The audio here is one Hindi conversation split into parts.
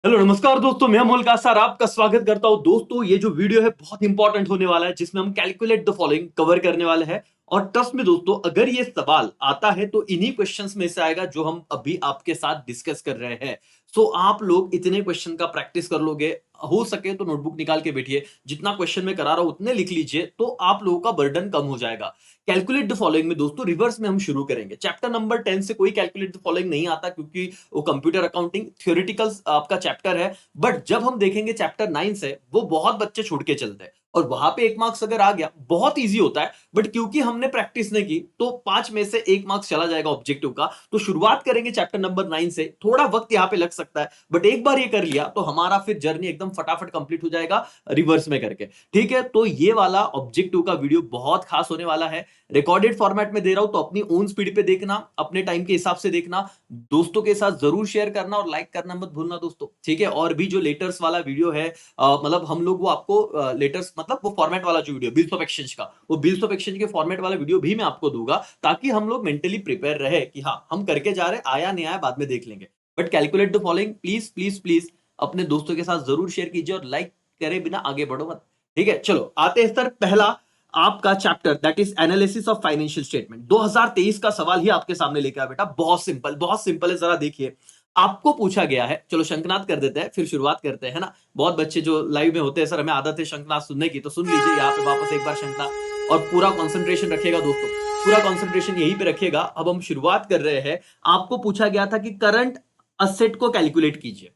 हेलो नमस्कार दोस्तों, मैं अमोल कासार आपका स्वागत करता हूं। दोस्तों ये जो वीडियो है बहुत इंपॉर्टेंट होने वाला है, जिसमें हम कैलकुलेट द फॉलोइंग कवर करने वाले हैं। और ट्रस्ट में दोस्तों, अगर ये सवाल आता है तो इन्हीं क्वेश्चंस में से आएगा जो हम अभी आपके साथ डिस्कस कर रहे हैं। सो आप लोग इतने क्वेश्चन का प्रैक्टिस कर लोगे, हो सके तो नोटबुक निकाल के बैठिए। जितना क्वेश्चन मैं करा रहा हूं उतने लिख लीजिए, तो आप लोगों का बर्डन कम हो जाएगा। कैलकुलेट द फॉलोइंग में दोस्तों रिवर्स में हम शुरू करेंगे। चैप्टर नंबर 10 से कोई कैलकुलेट द फॉलोइंग नहीं आता, क्योंकि वो कंप्यूटर अकाउंटिंग थ्योरेटिकल आपका चैप्टर है। बट जब हम देखेंगे चैप्टर 9 से, वो बहुत बच्चे छुड़ के चलते हैं और वहां पे 1 मार्क्स अगर आ गया बहुत इजी होता है। बट क्योंकि हमने प्रैक्टिस नहीं की तो 5 में से 1 मार्क्स चला जाएगा ऑब्जेक्टिव का। तो शुरुआत करेंगे चैप्टर नंबर 9 से। थोड़ा वक्त यहां पे लग सकता है, बट एक बार ये कर लिया तो हमारा फिर जर्नी एकदम फटाफट कंप्लीट हो जाएगा रिवर्स में करके। ठीक है, तो ये वाला ऑब्जेक्टिव का वीडियो बहुत खास होने वाला है। रिकॉर्डेड फॉर्मेट में दे रहा हूं, तो अपनी ओन स्पीड पे देखना, अपने टाइम के हिसाब से देखना। दोस्तों के साथ जरूर शेयर करना और लाइक करना मत भूलना दोस्तों। ठीक है, और भी जो लेटर्स वाला वीडियो है, मतलब हम लोग वो आपको लेटर्स मतलब वो फॉर्मेट वाला जो वीडियो बिल्स ऑफ एक्सचेंज का, वो बिल्स ऑफ एक्सचेंज के फॉर्मेट वाला वीडियो भी मैं आपको दूंगा, ताकि हम लोग मेंटली प्रिपेयर रहे कि हाँ हम करके जा रहे हैं, आया नहीं आया बाद में देख लेंगे। But calculate the following please please please अपने दोस्तों के साथ जरूर शेयर कीजिए और लाइक करे बिना आगे बढ़ो मत। ठीक है, चलो आते हैं सर। पहला आपका chapter that is analysis of financial statement. 2023 का सवाल ही आपके सामने लेकर आया बेटा। बहुत सिंपल है, जरा देखिए। आपको पूछा गया है, चलो शंखनाद कर देते हैं फिर शुरुआत करते हैं ना। बहुत बच्चे जो लाइव में होते हैं, सर हमें आदत है शंखनाद सुनने की, तो सुन लीजिए यहाँ पे वापस एक बार शंखनाद। और पूरा कंसंट्रेशन रखिएगा दोस्तों, पूरा कंसंट्रेशन यहीं पे रखिएगा। अब हम शुरुआत कर रहे हैं। आपको पूछा गया था कि करंट असेट को कैलकुलेट कीजिए।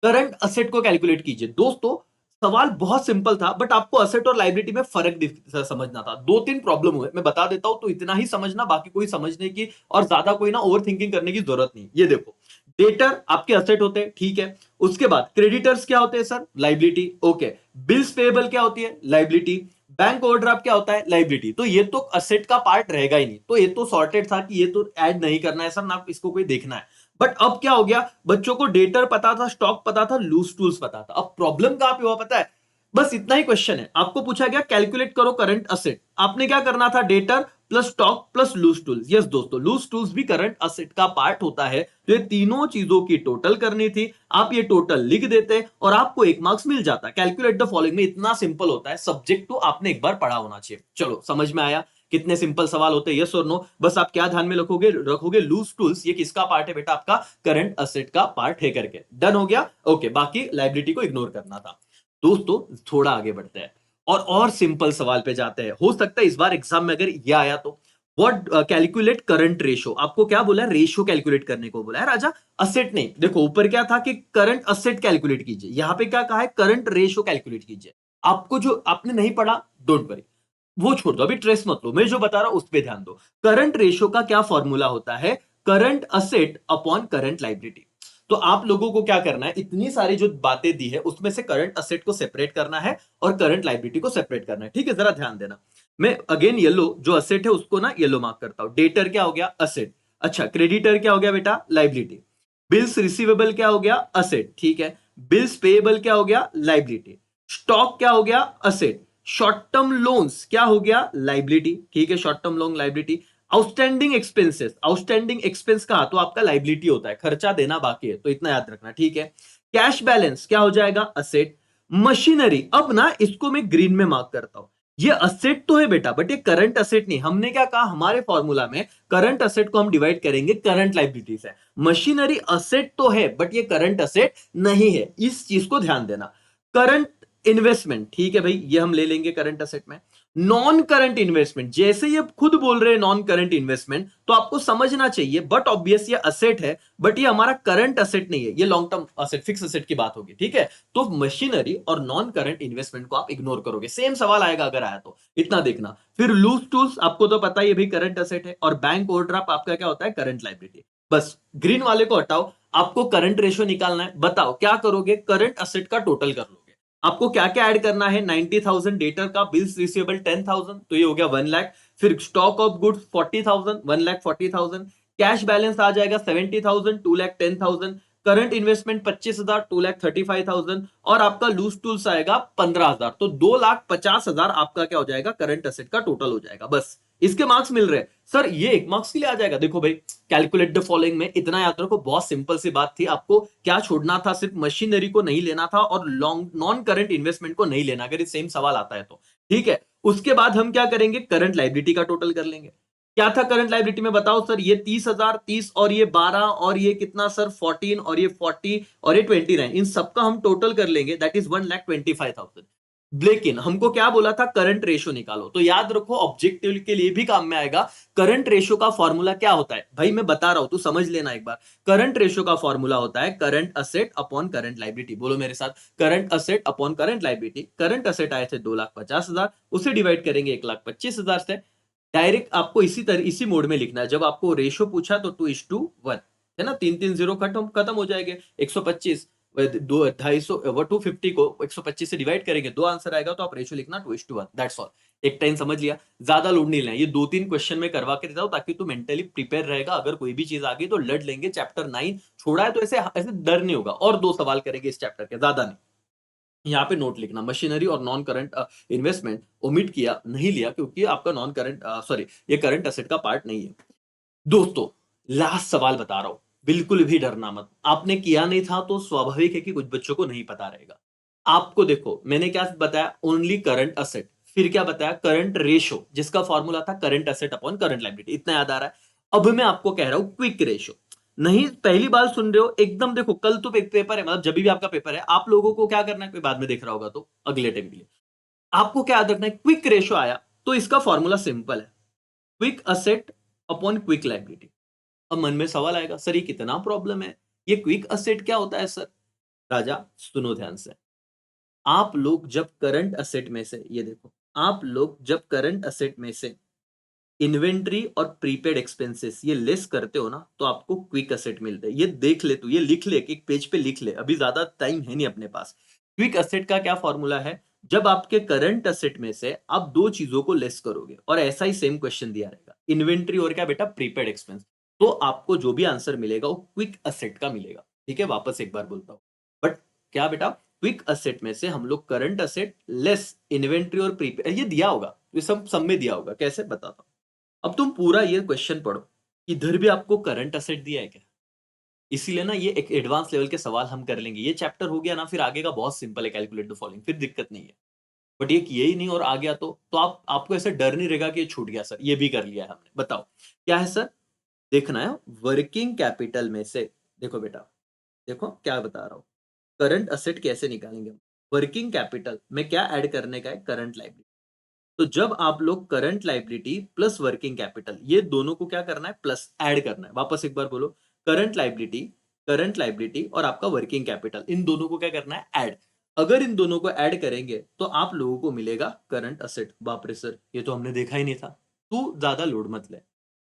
करंट असेट को कैलकुलेट कीजिए दोस्तों। सवाल बहुत सिंपल था, बट आपको असेट और लाइबिलिटी में फर्क समझना था। 2-3 प्रॉब्लम हुए, मैं बता देता हूं, तो इतना ही समझना, बाकी कोई समझने की और ज्यादा कोई ना ओवर थिंकिंग करने की जरूरत नहीं। ये देखो, डेटर आपके असेट होते हैं, ठीक है। उसके बाद क्रेडिटर्स क्या होते हैं sir? Liability, okay. Bills payable क्या होती है? लाइबिलिटी। बैंक ओवरड्राफ्ट क्या होता है? लाइबिलिटी। तो ये तो असेट का पार्ट रहेगा ही नहीं, तो ये तो सॉर्टेड था कि ये तो ऐड नहीं करना है सर, ना इसको कोई देखना है। बट अब क्या हो गया, बच्चों को डेटर पता था, स्टॉक पता था, लूज टूल्स पता था। अब प्रॉब्लम कहां पे हुआ पता है? बस इतना ही क्वेश्चन है। आपको पूछा गया कैलकुलेट करो करंट असेट, आपने क्या करना था? Debtor plus stock plus loose tools. Yes दोस्तों, लूज टूल्स भी करंट असेट का पार्ट होता है। तो ये तीनों चीजों की टोटल करनी थी। आप ये टोटल लिख देते और आपको 1 मार्क्स मिल जाता। कैलकुलेट द फॉलोइंग में इतना सिंपल होता है। सब्जेक्ट तो आपने एक बार पढ़ा होना चाहिए। चलो समझ में आया कितने सिंपल सवाल होते हैं, यस और नो। बस आप क्या ध्यान में रखोगे रखोगे लूज टूल्स ये किसका पार्ट है बेटा? आपका करंट असेट का पार्ट है करके। डन हो गया, ओके। बाकी लाइबिलिटी को इग्नोर करना था दोस्तों। थोड़ा आगे बढ़ते हैं और सिंपल सवाल पे जाते हैं। हो सकता है इस बार एग्जाम में अगर ये आया तो। What calculate current ratio. आपको क्या बोला? रेशो कैलकुलेट करने को बोला है राजा, असेट नहीं। देखो ऊपर क्या था कि करंट असेट कैलकुलेट कीजिए, यहां पे क्या कहा है? करंट रेशो कैलकुलेट कीजिए। आपको जो आपने नहीं पढ़ा, डोंट वरी, वो छोड़ दो, अभी ट्रेस मत लो। मैं जो बता रहा हूं उस पर ध्यान दो। करंट रेशो का क्या फॉर्मूला होता है? Current asset upon current liability. तो आप लोगों को क्या करना है, इतनी सारी जो बातें दी है उसमें से करंट असेट को सेपरेट करना है और करंट लाइबिलिटी को सेपरेट करना है। ठीक है, जरा ध्यान देना। मैं अगेन येलो जो असेट है उसको ना येलो मार्क करता हूं। डेटर क्या हो गया? असेट। अच्छा, क्रेडिटर क्या हो गया बेटा? लाइबिलिटी। बिल्स रिसीवेबल क्या हो गया? असेट, ठीक है। बिल्स पेएबल क्या हो गया? लाइबिलिटी। स्टॉक क्या हो गया? असेट। शॉर्ट टर्म लोन्स क्या हो गया? लाइबिलिटी, ठीक है। Short term loan liability. Outstanding expenses, outstanding expense कहा तो आपका लाइबिलिटी होता है, खर्चा देना बाकी है, तो इतना याद रखना, ठीक है। कैश बैलेंस क्या हो जाएगा? असेट। मशीनरी, अब ना इसको मैं ग्रीन में मार्क करता हूं। ये असेट तो है बेटा, बट ये करंट असेट नहीं। हमने क्या कहा हमारे फॉर्मूला में? करंट असेट को हम डिवाइड करेंगे करंट लाइबिलिटी से। मशीनरी असेट तो है, बट ये करंट असेट नहीं है, इस चीज को ध्यान देना। करंट इन्वेस्टमेंट, ठीक है भाई, ये हम ले लेंगे करंट असेट में। नॉन करंट इन्वेस्टमेंट, जैसे ये खुद बोल रहे हैं नॉन करंट इन्वेस्टमेंट, तो आपको समझना चाहिए, बट ऑब्वियस ये असेट है, बट ये हमारा करंट असेट नहीं है, ये long term asset, fix asset की बात होगी, ठीक है। तो मशीनरी और नॉन करंट इन्वेस्टमेंट को आप इग्नोर करोगे। सेम सवाल आएगा अगर आया तो, इतना देखना। फिर लूज टूल्स आपको तो पता ही भी करंट असेट है, और बैंक ओवरड्राफ्ट आपका क्या होता है? Current liability. बस ग्रीन वाले को हटाओ, आपको करंट रेशियो निकालना है। बताओ क्या करोगे? करंट असेट का टोटल कर लो। आपको क्या क्या ऐड करना है? 90,000 डेटर का, बिल्स रिसीवेबल 10,000, तो ये हो गया 1 लाख। फिर stock of goods 40,000, 1,40,000। Cash balance आ जाएगा 70,000, 2,10,000। Current investment 25,000, 2,35,000। और आपका लूज टूल्स आएगा 15,000, तो 2,50,000 आपका क्या हो जाएगा? करंट असेट का टोटल हो जाएगा। बस इसके मार्क्स मिल रहे हैं सर, ये 1 मार्क्स के लिए आ जाएगा। देखो भाई, कैलकुलेट द फॉलोइंग में इतना याद रखो, बहुत सिंपल सी बात थी। आपको क्या छोड़ना था, सिर्फ मशीनरी को नहीं लेना था और लॉन्ग नॉन करंट इन्वेस्टमेंट को नहीं लेना, अगर ये सेम सवाल आता है तो। ठीक है, उसके बाद हम क्या करेंगे, करंट लायबिलिटी का टोटल कर लेंगे। क्या था करंट लायबिलिटी में बताओ सर, ये 30,000, 30 और ये 12 और ये कितना सर 14 और ये 40 और ये 29, इन सबका हम टोटल कर लेंगे, दैट इज 1,25,000। लेकिन हमको क्या बोला था, करंट रेशो निकालो। तो याद रखो, ऑब्जेक्टिव के लिए भी काम में आएगा। करंट रेशो का फॉर्मूला क्या होता है भाई, मैं बता रहा हूं, तू समझ लेना एक बार। करंट रेशो का फॉर्मूला होता है current asset upon current liability. बोलो मेरे साथ, current asset upon current liability. Current asset आए थे 2,50,000, उसे डिवाइड करेंगे 1,25,000 से। डायरेक्ट आपको इसी मोड में लिखना है। जब आपको रेशो पूछा तो 2:1 है ना, 3 0 खत्म हो जाएंगे। 125 250 250 को 125 से डिवाइड करेंगे, 2 आंसर आएगा, तो आप रेशियो लिखना 2:1, दैट्स ऑल। एक टाइम समझ लिया, ज्यादा लोड नहीं लेना। ये 2-3 क्वेश्चन में करवा के देता हूं ताकि तू मेंटली प्रिपेयर रहेगा। अगर कोई भी चीज आ गई तो लड़ लेंगे। चैप्टर 9 छोड़ा है तो ऐसे ऐसे डर नहीं होगा। और 2 सवाल करेंगे इस चैप्टर के, ज्यादा नहीं। यहाँ पे नोट लिखना, मशीनरी और नॉन करंट इन्वेस्टमेंट ओमिट किया, नहीं लिया, क्योंकि आपका नॉन करंट सॉरी ये करंट असेट का पार्ट नहीं है। दोस्तों, लास्ट सवाल बता रहा हूं, बिल्कुल भी डरना मत। आपने किया नहीं था तो स्वाभाविक है कि कुछ बच्चों को नहीं पता रहेगा। आपको देखो, मैंने क्या बताया, ओनली करंट असेट, फिर क्या बताया, करंट रेशो, जिसका फॉर्मूला था current asset upon current liability. इतना याद आ रहा है। अब मैं आपको कह रहा हूं क्विक रेशो। नहीं, पहली बार सुन रहे हो एकदम। देखो, कल तो पेपर है, मतलब जब भी आपका पेपर है, आप लोगों को क्या करना है, कोई बाद में देख रहा होगा तो अगले टाइम के लिए आपको क्या याद रखना है, क्विक रेशो आया तो इसका फॉर्मूला सिंपल है, quick asset upon quick liability. अब मन में सवाल आएगा, सर ये कितना प्रॉब्लम है, ये क्विक असेट क्या होता है सर? राजा सुनो ध्यान से। आप लोग जब करंट असेट में से, ये देखो, आप लोग जब करंट असेट में से इन्वेंट्री और प्रीपेड एक्सपेंसेस ये लेस करते हो ना, तो आपको क्विक असेट मिलते हैं। ये देख ले, तू ये लिख ले, एक पेज पे लिख ले, अभी ज्यादा टाइम है नहीं अपने पास। क्विक असेट का क्या फॉर्मूला है, जब आपके करंट असेट में से आप 2 चीजों को लेस करोगे, और ऐसा ही सेम क्वेश्चन दिया रहेगा, इन्वेंट्री और क्या बेटा, प्रीपेड एक्सपेंस, तो आपको जो भी आंसर मिलेगा वो क्विक असेट का मिलेगा। ठीक है, वापस एक बार बोलता हूं, बट क्या बेटा, क्विक असेट में से हम लोग करंट असेट लेस इन्वेंट्री और प्रीपेड, ये दिया होगा, ये सब में दिया होगा, कैसे बताता हूं। अब तुम पूरा ये क्वेश्चन पढ़ो, इधर भी आपको करंट असेट दिया है क्या? इसीलिए ना ये एक एडवांस लेवल के सवाल हम कर लेंगे। ये चैप्टर हो गया ना, फिर आगे का बहुत सिंपल है, कैलकुलेट द फॉलोइंग, फिर दिक्कत नहीं है। बट ये किए ही नहीं और आ गया तो आपको ऐसे डर नहीं रहेगा कि ये छूट गया सर, ये भी कर लिया है हमने। बताओ क्या है सर, देखना है वर्किंग कैपिटल में से। देखो बेटा, देखो क्या बता रहा हूं, करंट असेट कैसे निकालेंगे हम। वर्किंग कैपिटल में क्या ऐड करने का है, करंट लायबिलिटी। तो जब आप लोग current liability plus working capital, ये दोनों को क्या करना है, प्लस ऐड करना है। वापस एक बार बोलो, करंट लायबिलिटी और आपका वर्किंग कैपिटल, इन दोनों को क्या करना है, ऐड। अगर इन दोनों को ऐड करेंगे तो आप लोगों को मिलेगा करंट असेट। बाप रे सर, ये तो हमने देखा ही नहीं था। तू ज्यादा लोड मत ले,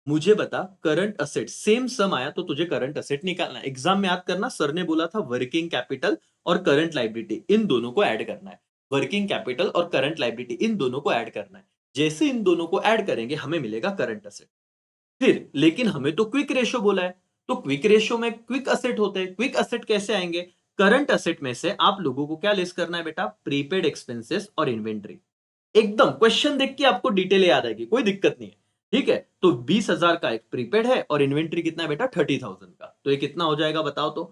मुझे बता, करंट असेट सेम सम आया तो तुझे करंट असेट निकालना है। एग्जाम में याद करना, सर ने बोला था वर्किंग कैपिटल और करंट लायबिलिटी इन दोनों को ऐड करना है। वर्किंग कैपिटल और करंट लायबिलिटी इन दोनों को ऐड करना है। जैसे इन दोनों को ऐड करेंगे हमें मिलेगा करंट असेट। फिर लेकिन हमें तो क्विक रेशो बोला है, तो क्विक रेशो में क्विक असेट होते हैं। क्विक असेट कैसे आएंगे, करंट असेट में से आप लोगों को क्या लेस करना है बेटा, प्रीपेड एक्सपेंसेस और इन्वेंट्री। एकदम क्वेश्चन देख के आपको डिटेल याद आएगी, कोई दिक्कत नहीं है। ठीक है, तो 20,000 का एक प्रीपेड है और इन्वेंट्री कितना है बेटा, 30,000 का। तो ये कितना हो जाएगा बताओ तो,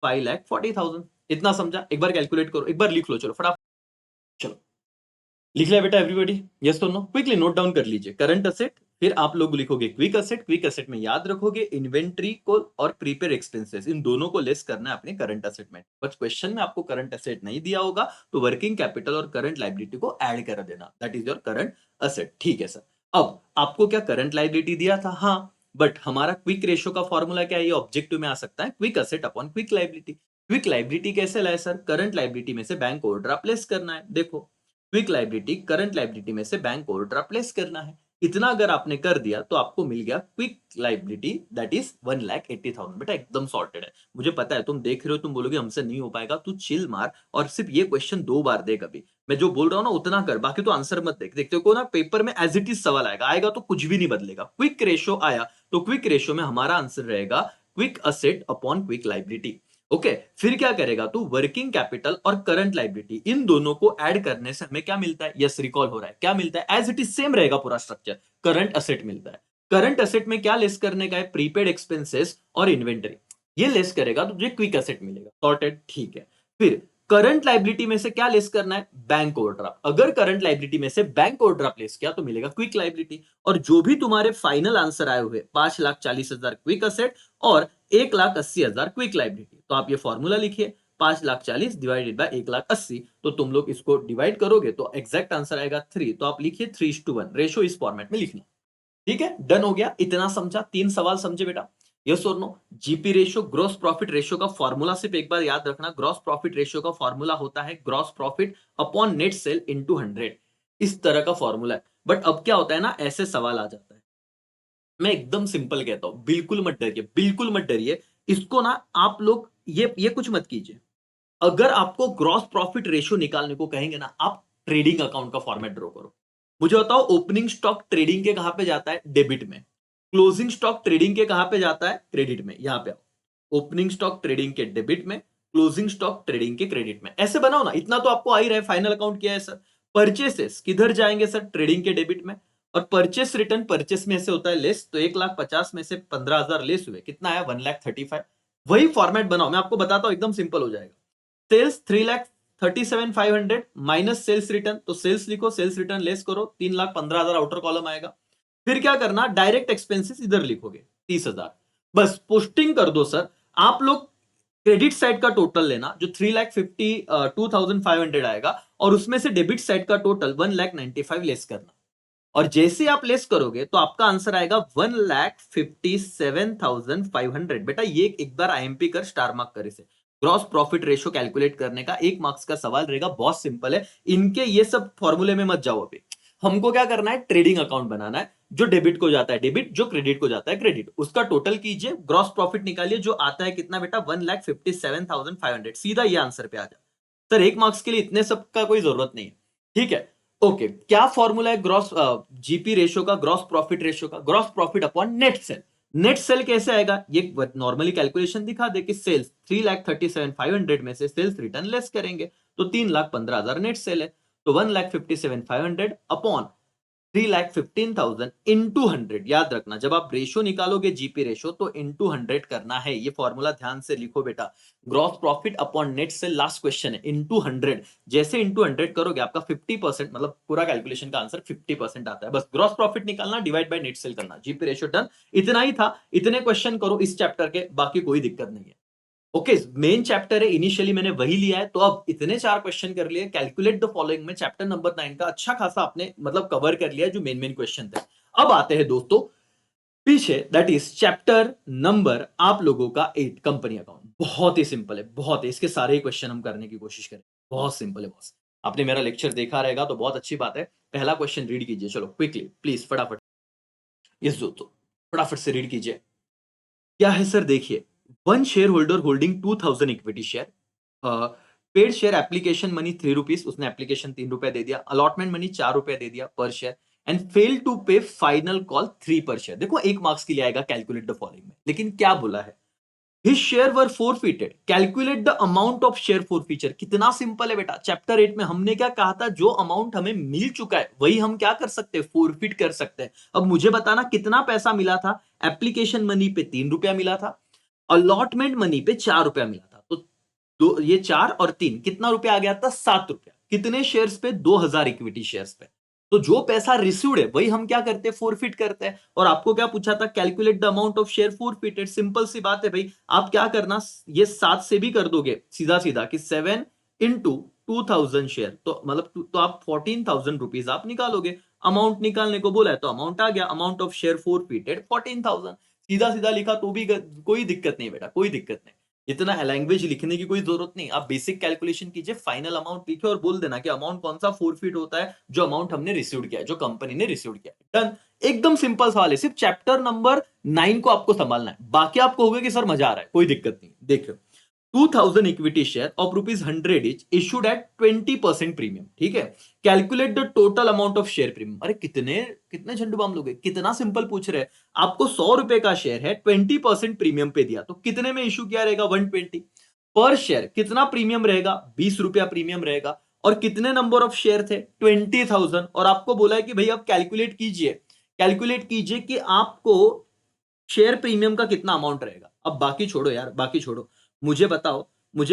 5,40,000। इतना समझा, एक बार कैलकुलेट करो, एक बार लिख लो, चलो फटाफट। चलो लिख लिया बेटा एवरीबॉडी, यस तो नो, क्विकली नोट डाउन कर लीजिए करंट असेट, फिर आप लोग लिखोगे क्विक असेट। क्विक असेट में याद रखोगे इन्वेंट्री को और प्रीपेड एक्सपेंसेस, इन दोनों को लेस करना है अपने करंट असेट में। बट क्वेश्चन में आपको करंट असेट नहीं दिया होगा तो वर्किंग कैपिटल और करंट लायबिलिटी को ऐड कर देना, that is your current asset. ठीक है सर, अब आपको क्या करंट लायबिलिटी दिया था, हाँ, बट हमारा क्विक रेशो का फॉर्मूला क्या है, ये ऑब्जेक्टिव में आ सकता है, quick asset upon quick liability. Quick liability कैसे लाए सर, करंट लायबिलिटी में से बैंक ओवरड्राफ्ट लेस करना है। देखो, क्विक लायबिलिटी करंट लायबिलिटी में से बैंक ओवरड्राफ्ट लेस करना है। इतना अगर आपने कर दिया तो आपको मिल गया क्विक लायबिलिटी, दैट इज 1,80,000। बेटा एकदम सॉर्टेड है, मुझे पता है तुम देख रहे हो, तुम बोलोगे हमसे नहीं हो पाएगा, तू चिल मार और सिर्फ ये क्वेश्चन 2 बार देख। अभी मैं जो बोल रहा हूं ना उतना कर, बाकी तो आंसर मत देख। देखते हो ना, पेपर में एज इट इज सवाल आएगा तो कुछ भी नहीं बदलेगा। क्विक रेशो आया तो क्विक रेशो में हमारा आंसर रहेगा quick asset upon quick liability. Okay, फिर क्या करेगा तू, वर्किंग कैपिटल और करंट लाइबिलिटी इन दोनों को ऐड करने से हमें क्या मिलता है, यस रिकॉल हो रहा है, क्या मिलता है, एज इट इज सेम रहेगा पूरा स्ट्रक्चर, करंट असेट मिलता है। करंट असेट में क्या लेस करने का है, प्रीपेड एक्सपेंसेस और इन्वेंटरी, ये लेस करेगा तो तुझे क्विक असेट मिलेगा, सॉर्टेड, ठीक है। फिर करंट लाइबिलिटी में से क्या लेस करना है, बैंक ओवरड्राफ्ट, अगर करंट लाइबिलिटी में से बैंक ओवरड्राफ्ट लेस किया तो मिलेगा क्विक लाइबिलिटी। और जो भी तुम्हारे फाइनल आंसर आए हुए 5,40,000 क्विक असेट और 1,80,000 क्विक लाइबिलिटी, तो आप ये फॉर्मूला लिखिए, 5,40,000 डिवाइडेड बाय 1,80,000, तो तुम लोग इसको डिवाइड करोगे तो एग्जैक्ट आंसर आएगा 3, तो आप लिखिए 3:1, रेशो इस फॉर्मेट में लिखना। ठीक है, डन हो गया, इतना समझा, 3 सवाल समझे बेटा, यस और no. GP ratio, gross profit ratio का फॉर्मूला सिर्फ एक बार याद रखना, ग्रॉस प्रॉफिट रेशियो का फॉर्मूला होता है gross profit upon net sale into 100, इस तरह का फॉर्मूला है। बट अब क्या होता है ना, ऐसे सवाल आ जाता है, मैं एकदम सिंपल कहता हूं, बिल्कुल मत डरिए, बिल्कुल मत डरिए, इसको ना आप लोग ये कुछ मत कीजिए। अगर आपको ग्रॉस प्रॉफिट रेशियो निकालने को कहेंगे ना, आप ट्रेडिंग अकाउंट का फॉर्मेट ड्रॉ करो। मुझे बताओ, ओपनिंग स्टॉक ट्रेडिंग के कहां पे जाता है, डेबिट में। क्लोजिंग स्टॉक ट्रेडिंग के कहां पे जाता है, क्रेडिट में। यहां पे आओ, ओपनिंग स्टॉक ट्रेडिंग के डेबिट में, क्लोजिंग स्टॉक ट्रेडिंग के क्रेडिट में। ऐसे बनाओ ना, इतना तो आपको आ ही रहा है, फाइनल अकाउंट किया है सर। परचेसेस किधर जाएंगे सर, ट्रेडिंग के डेबिट में। और परचेस रिटर्न, परचेस में से होता है लेस, तो 1,50,000 में से 15,000 लेस हुए, कितना आया, 1,35,000। वही फॉर्मेट बनाओ, मैं आपको बताता हूं, एकदम सिंपल हो जाएगा। सेल्स 3,37,500 माइनस सेल्स रिटर्न, तो सेल्स लिखो, सेल्स रिटर्न लेस करो, 3,15,000 आउटर कॉलम आएगा। फिर क्या करना, डायरेक्ट एक्सपेंसेस इधर लिखोगे 30,000, बस पोस्टिंग कर दो सर। आप लोग क्रेडिट साइड का टोटल लेना, जो 3,52,500 आएगा, और उसमें से डेबिट साइड का टोटल 1,95,000 लेस करना। और जैसे आप लेस करोगे तो आपका आंसर आएगा 1,57,500। बेटा ये एक बार आईएमपी कर, स्टार मार्क कर इसे। ग्रॉस प्रॉफिट रेशियो कैलकुलेट करने का 1 मार्क्स का सवाल रहेगा, बहुत सिंपल है। इनके ये सब फॉर्मूले में मत जाओ अभी, हमको क्या करना है, ट्रेडिंग अकाउंट बनाना है। जो डेबिट को जाता है डेबिट, जो क्रेडिट को जाता है क्रेडिट, उसका टोटल कीजिए, ग्रॉस प्रॉफिट निकालिए, जो आता है कितना बेटा, 1,57,500। सीधा ये आंसर पे आ जाए सर। 1 मार्क्स के लिए इतने सब का कोई जरूरत नहीं है, ठीक है। ओके, क्या फॉर्मूला है ग्रॉस जीपी रेशियो का, ग्रॉस प्रॉफिट रेशियो का, gross profit upon net cell. Net cell कैसे आएगा, ये नॉर्मली कैलकुलेशन दिखा दे कि सेल्स 3,37,500 में से सेल्स रिटर्न लेस करेंगे, तो 3,15,000 नेट सेल है, तो 1,57,500 अपॉन 3,15,000 इंटू 100। याद रखना, जब आप रेशियो निकालोगे जीपी रेशियो, तो इंटू 100 करना है, ये फॉर्मूला ध्यान से लिखो बेटा। Gross profit upon net cell, last question है, इंटू 100। जैसे इंटू 100 करोगे, आपका 50%, मतलब पूरा कैलकुलेशन का आंसर 50% आता है। बस ग्रॉस प्रॉफिट निकालना, डिवाइड बाय नेट सेल करना, जीपी रेशियो डन। इतना ही था, इतने क्वेश्चन करो इस चैप्टर के, बाकी कोई दिक्कत नहीं है। ओके, मेन चैप्टर है, इनिशियली मैंने वही लिया है, तो अब इतने 4 क्वेश्चन कर लिए। कैलकुलेट द फॉलोइंग में चैप्टर नंबर 9 का अच्छा खासा आपने मतलब कवर कर लिया, जो मेन मेन क्वेश्चन थे। अब आते हैं दोस्तों पीछे, दैट इज चैप्टर नंबर आप लोगों का 8, कंपनी अकाउंट। बहुत ही सिंपल है, बहुत है, इसके सारे क्वेश्चन हम करने की कोशिश करें। बहुत सिंपल है बॉस। आपने मेरा लेक्चर देखा रहेगा तो बहुत अच्छी बात है। पहला क्वेश्चन रीड कीजिए, चलो क्विकली प्लीज, फटाफट। यस दोस्तों, फटाफट से रीड कीजिए। क्या है सर, देखिए, one share holder holding 2,000 equity share, paid share application money 3 rupees, उसने एप्लीकेशन 3 रुपए दे दिया, अलॉटमेंट मनी 4 रुपए दे दिया पर शेयर, एंड फेल टू पे फाइनल कॉल 3 पर शेयर। देखो 1 मार्क्स के लिए आएगा कैलकुलेट द फॉलोइंग में, लेकिन क्या बोला है, his share were forfeited, calculate the amount of share forfeiture. कितना सिंपल है बेटा, चैप्टर 8 में हमने क्या कहा था, जो अमाउंट हमें मिल चुका है वही हम क्या कर सकते हैं, फोरफिट कर सकते हैं। अब मुझे बताना कितना पैसा मिला था, एप्लीकेशन मनी पे 3 रुपया मिला था, अलॉटमेंट मनी पे 4 रुपया मिला था, तो दो, ये 4 और 3 कितना रुपया आ गया था, 7 रुपया। कितने शेयर्स पे, 2,000 इक्विटी शेयर्स पे। तो जो पैसा रिसीव्ड है वही हम क्या करते हैं, फोरफिट करते हैं। और आपको क्या पूछा था, calculate the amount of share forfeited. Simple सी बात है भाई, आप क्या करना, ये 7 से भी कर दोगे सीधा सीधा कि 7 इंटू 2,000 शेयर, तो मतलब तो आप 14,000 रुपीज आप निकालोगे। अमाउंट निकालने को बोला है तो अमाउंट आ गया, अमाउंट ऑफ शेयर फोरफिटेड 14,000। सीधा सीधा लिखा तो भी कोई दिक्कत नहीं बेटा, कोई दिक्कत नहीं। इतना लैंग्वेज लिखने की कोई जरूरत नहीं, आप बेसिक कैलकुलेशन कीजिए, फाइनल अमाउंट लिखे और बोल देना कि अमाउंट कौन सा फोरफिट होता है, जो अमाउंट हमने रिसीव किया है, जो कंपनी ने रिसीव किया। डन, एकदम सिंपल सवाल है, सिर्फ चैप्टर नंबर 9 को आपको संभालना है, बाकी आपको होगा कि सर मजा आ रहा है, कोई दिक्कत नहीं। देखियो, 2,000 equity share of ₹100 etch issued at 20% premium, ठीक है। Calculate the total amount of share premium. अरे कितने कितने झंडू बाम लोगे, कितना सिंपल पूछ रहे हैं। आपको ₹100 का शेयर है, 20% प्रीमियम पे दिया, तो कितने में इशू किया रहेगा, 120। पर शेयर कितना प्रीमियम रहेगा, 20 रुपया प्रीमियम रहेगा, और कितने नंबर ऑफ शेयर थे, 20,000, और आपको बोला है कि भाई अब कैलकुलेट कीजिए कि आपको शेयर प्रीमियम का कितना अमाउंट रहेगा। अब बाकी छोड़ो यार, बाकी छोड़ो, मुझे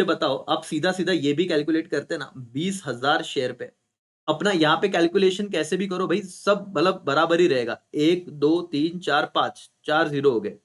बताओ आप सीधा सीधा ये भी कैलकुलेट करते ना, 20,000 शेयर पे अपना यहाँ पे कैलकुलेशन कैसे भी करो भाई, सब मतलब बराबर ही रहेगा। 1 2 3 4 5, 4 जीरो हो गए,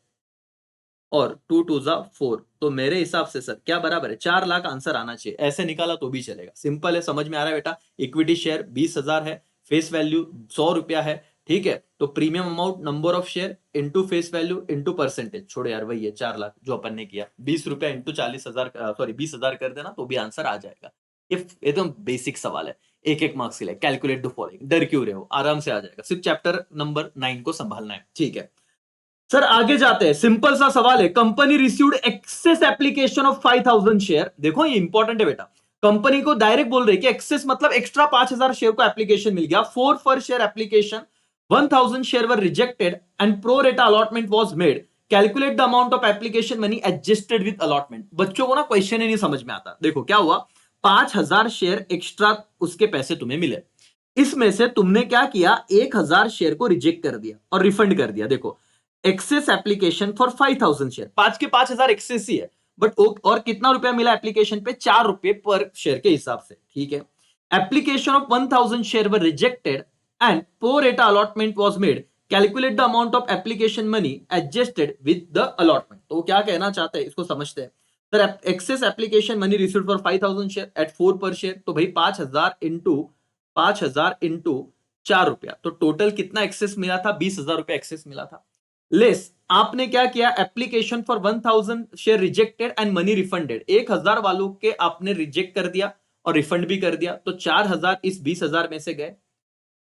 और 2 2 जा 4, तो मेरे हिसाब से सर क्या बराबर है, 4 लाख आंसर आना चाहिए। ऐसे निकाला तो भी चलेगा, सिंपल है, समझ में आ रहा है बेटा। इक्विटी शेयर 20,000 है, फेस वैल्यू 100 रुपया है, ठीक है। तो premium amount number of share into face value into percentage, छोड़ो यार वही है 4 लाख जो अपन ने किया। 20 रुपया इंटू 40,000, सॉरी 20,000 कर देना तो भी आंसर आ जाएगा। ये एकदम बेसिक सवाल है, एक एक मार्क्स के लिए। कैलकुलेट द फॉलोइंग, डर क्यों रहे हो, आराम से आ जाएगा, सिर्फ चैप्टर नंबर 9 को संभालना है, ठीक है। सर आगे जाते हैं, सिंपल सा सवाल है। Company received excess application of 5,000 share. देखो ये इंपॉर्टेंट है बेटा, कंपनी को डायरेक्ट बोल रही है कि एक्सेस मतलब एक्स्ट्रा 5,000 शेयर को एप्लीकेशन मिल गया। For share application 1,000 share were rejected and pro rata allotment was made. Calculate the amount of application money adjusted with allotment. बच्चों को ना क्वेश्चन ही नहीं समझ में आता। देखो क्या हुआ, 5,000 शेयर एक्स्ट्रा उसके पैसे तुम्हें मिले, इसमें से तुमने क्या किया, 1,000 शेयर को रिजेक्ट कर दिया और रिफंड कर दिया। देखो एक्सेस एप्लीकेशन फॉर 5,000 शेयर, 5 के 5,000 एक्सेस ही है, बट और कितना रुपया मिला एप्लीकेशन पे, 4 रुपए पर शेयर के हिसाब से, ठीक है। Application of 1,000 share were rejected and pro rata allotment was made. Calculate the amount of application money adjusted with the allotment. तो क्या कहना चाहते हैं, इसको समझते हैं। Sir excess application money received for 5,000 share at 4 per share, तो भाई 5,000 इंटू 4 रुपया, तो टोटल कितना एक्सेस मिला था, 20,000 रुपया एक्सेस मिला था। लेस आपने क्या किया, application for 1,000 share rejected and money refunded, 1,000 वालों के आपने रिजेक्ट कर दिया और रिफंड भी कर दिया, तो 4,000 इस 20,000 में से गए,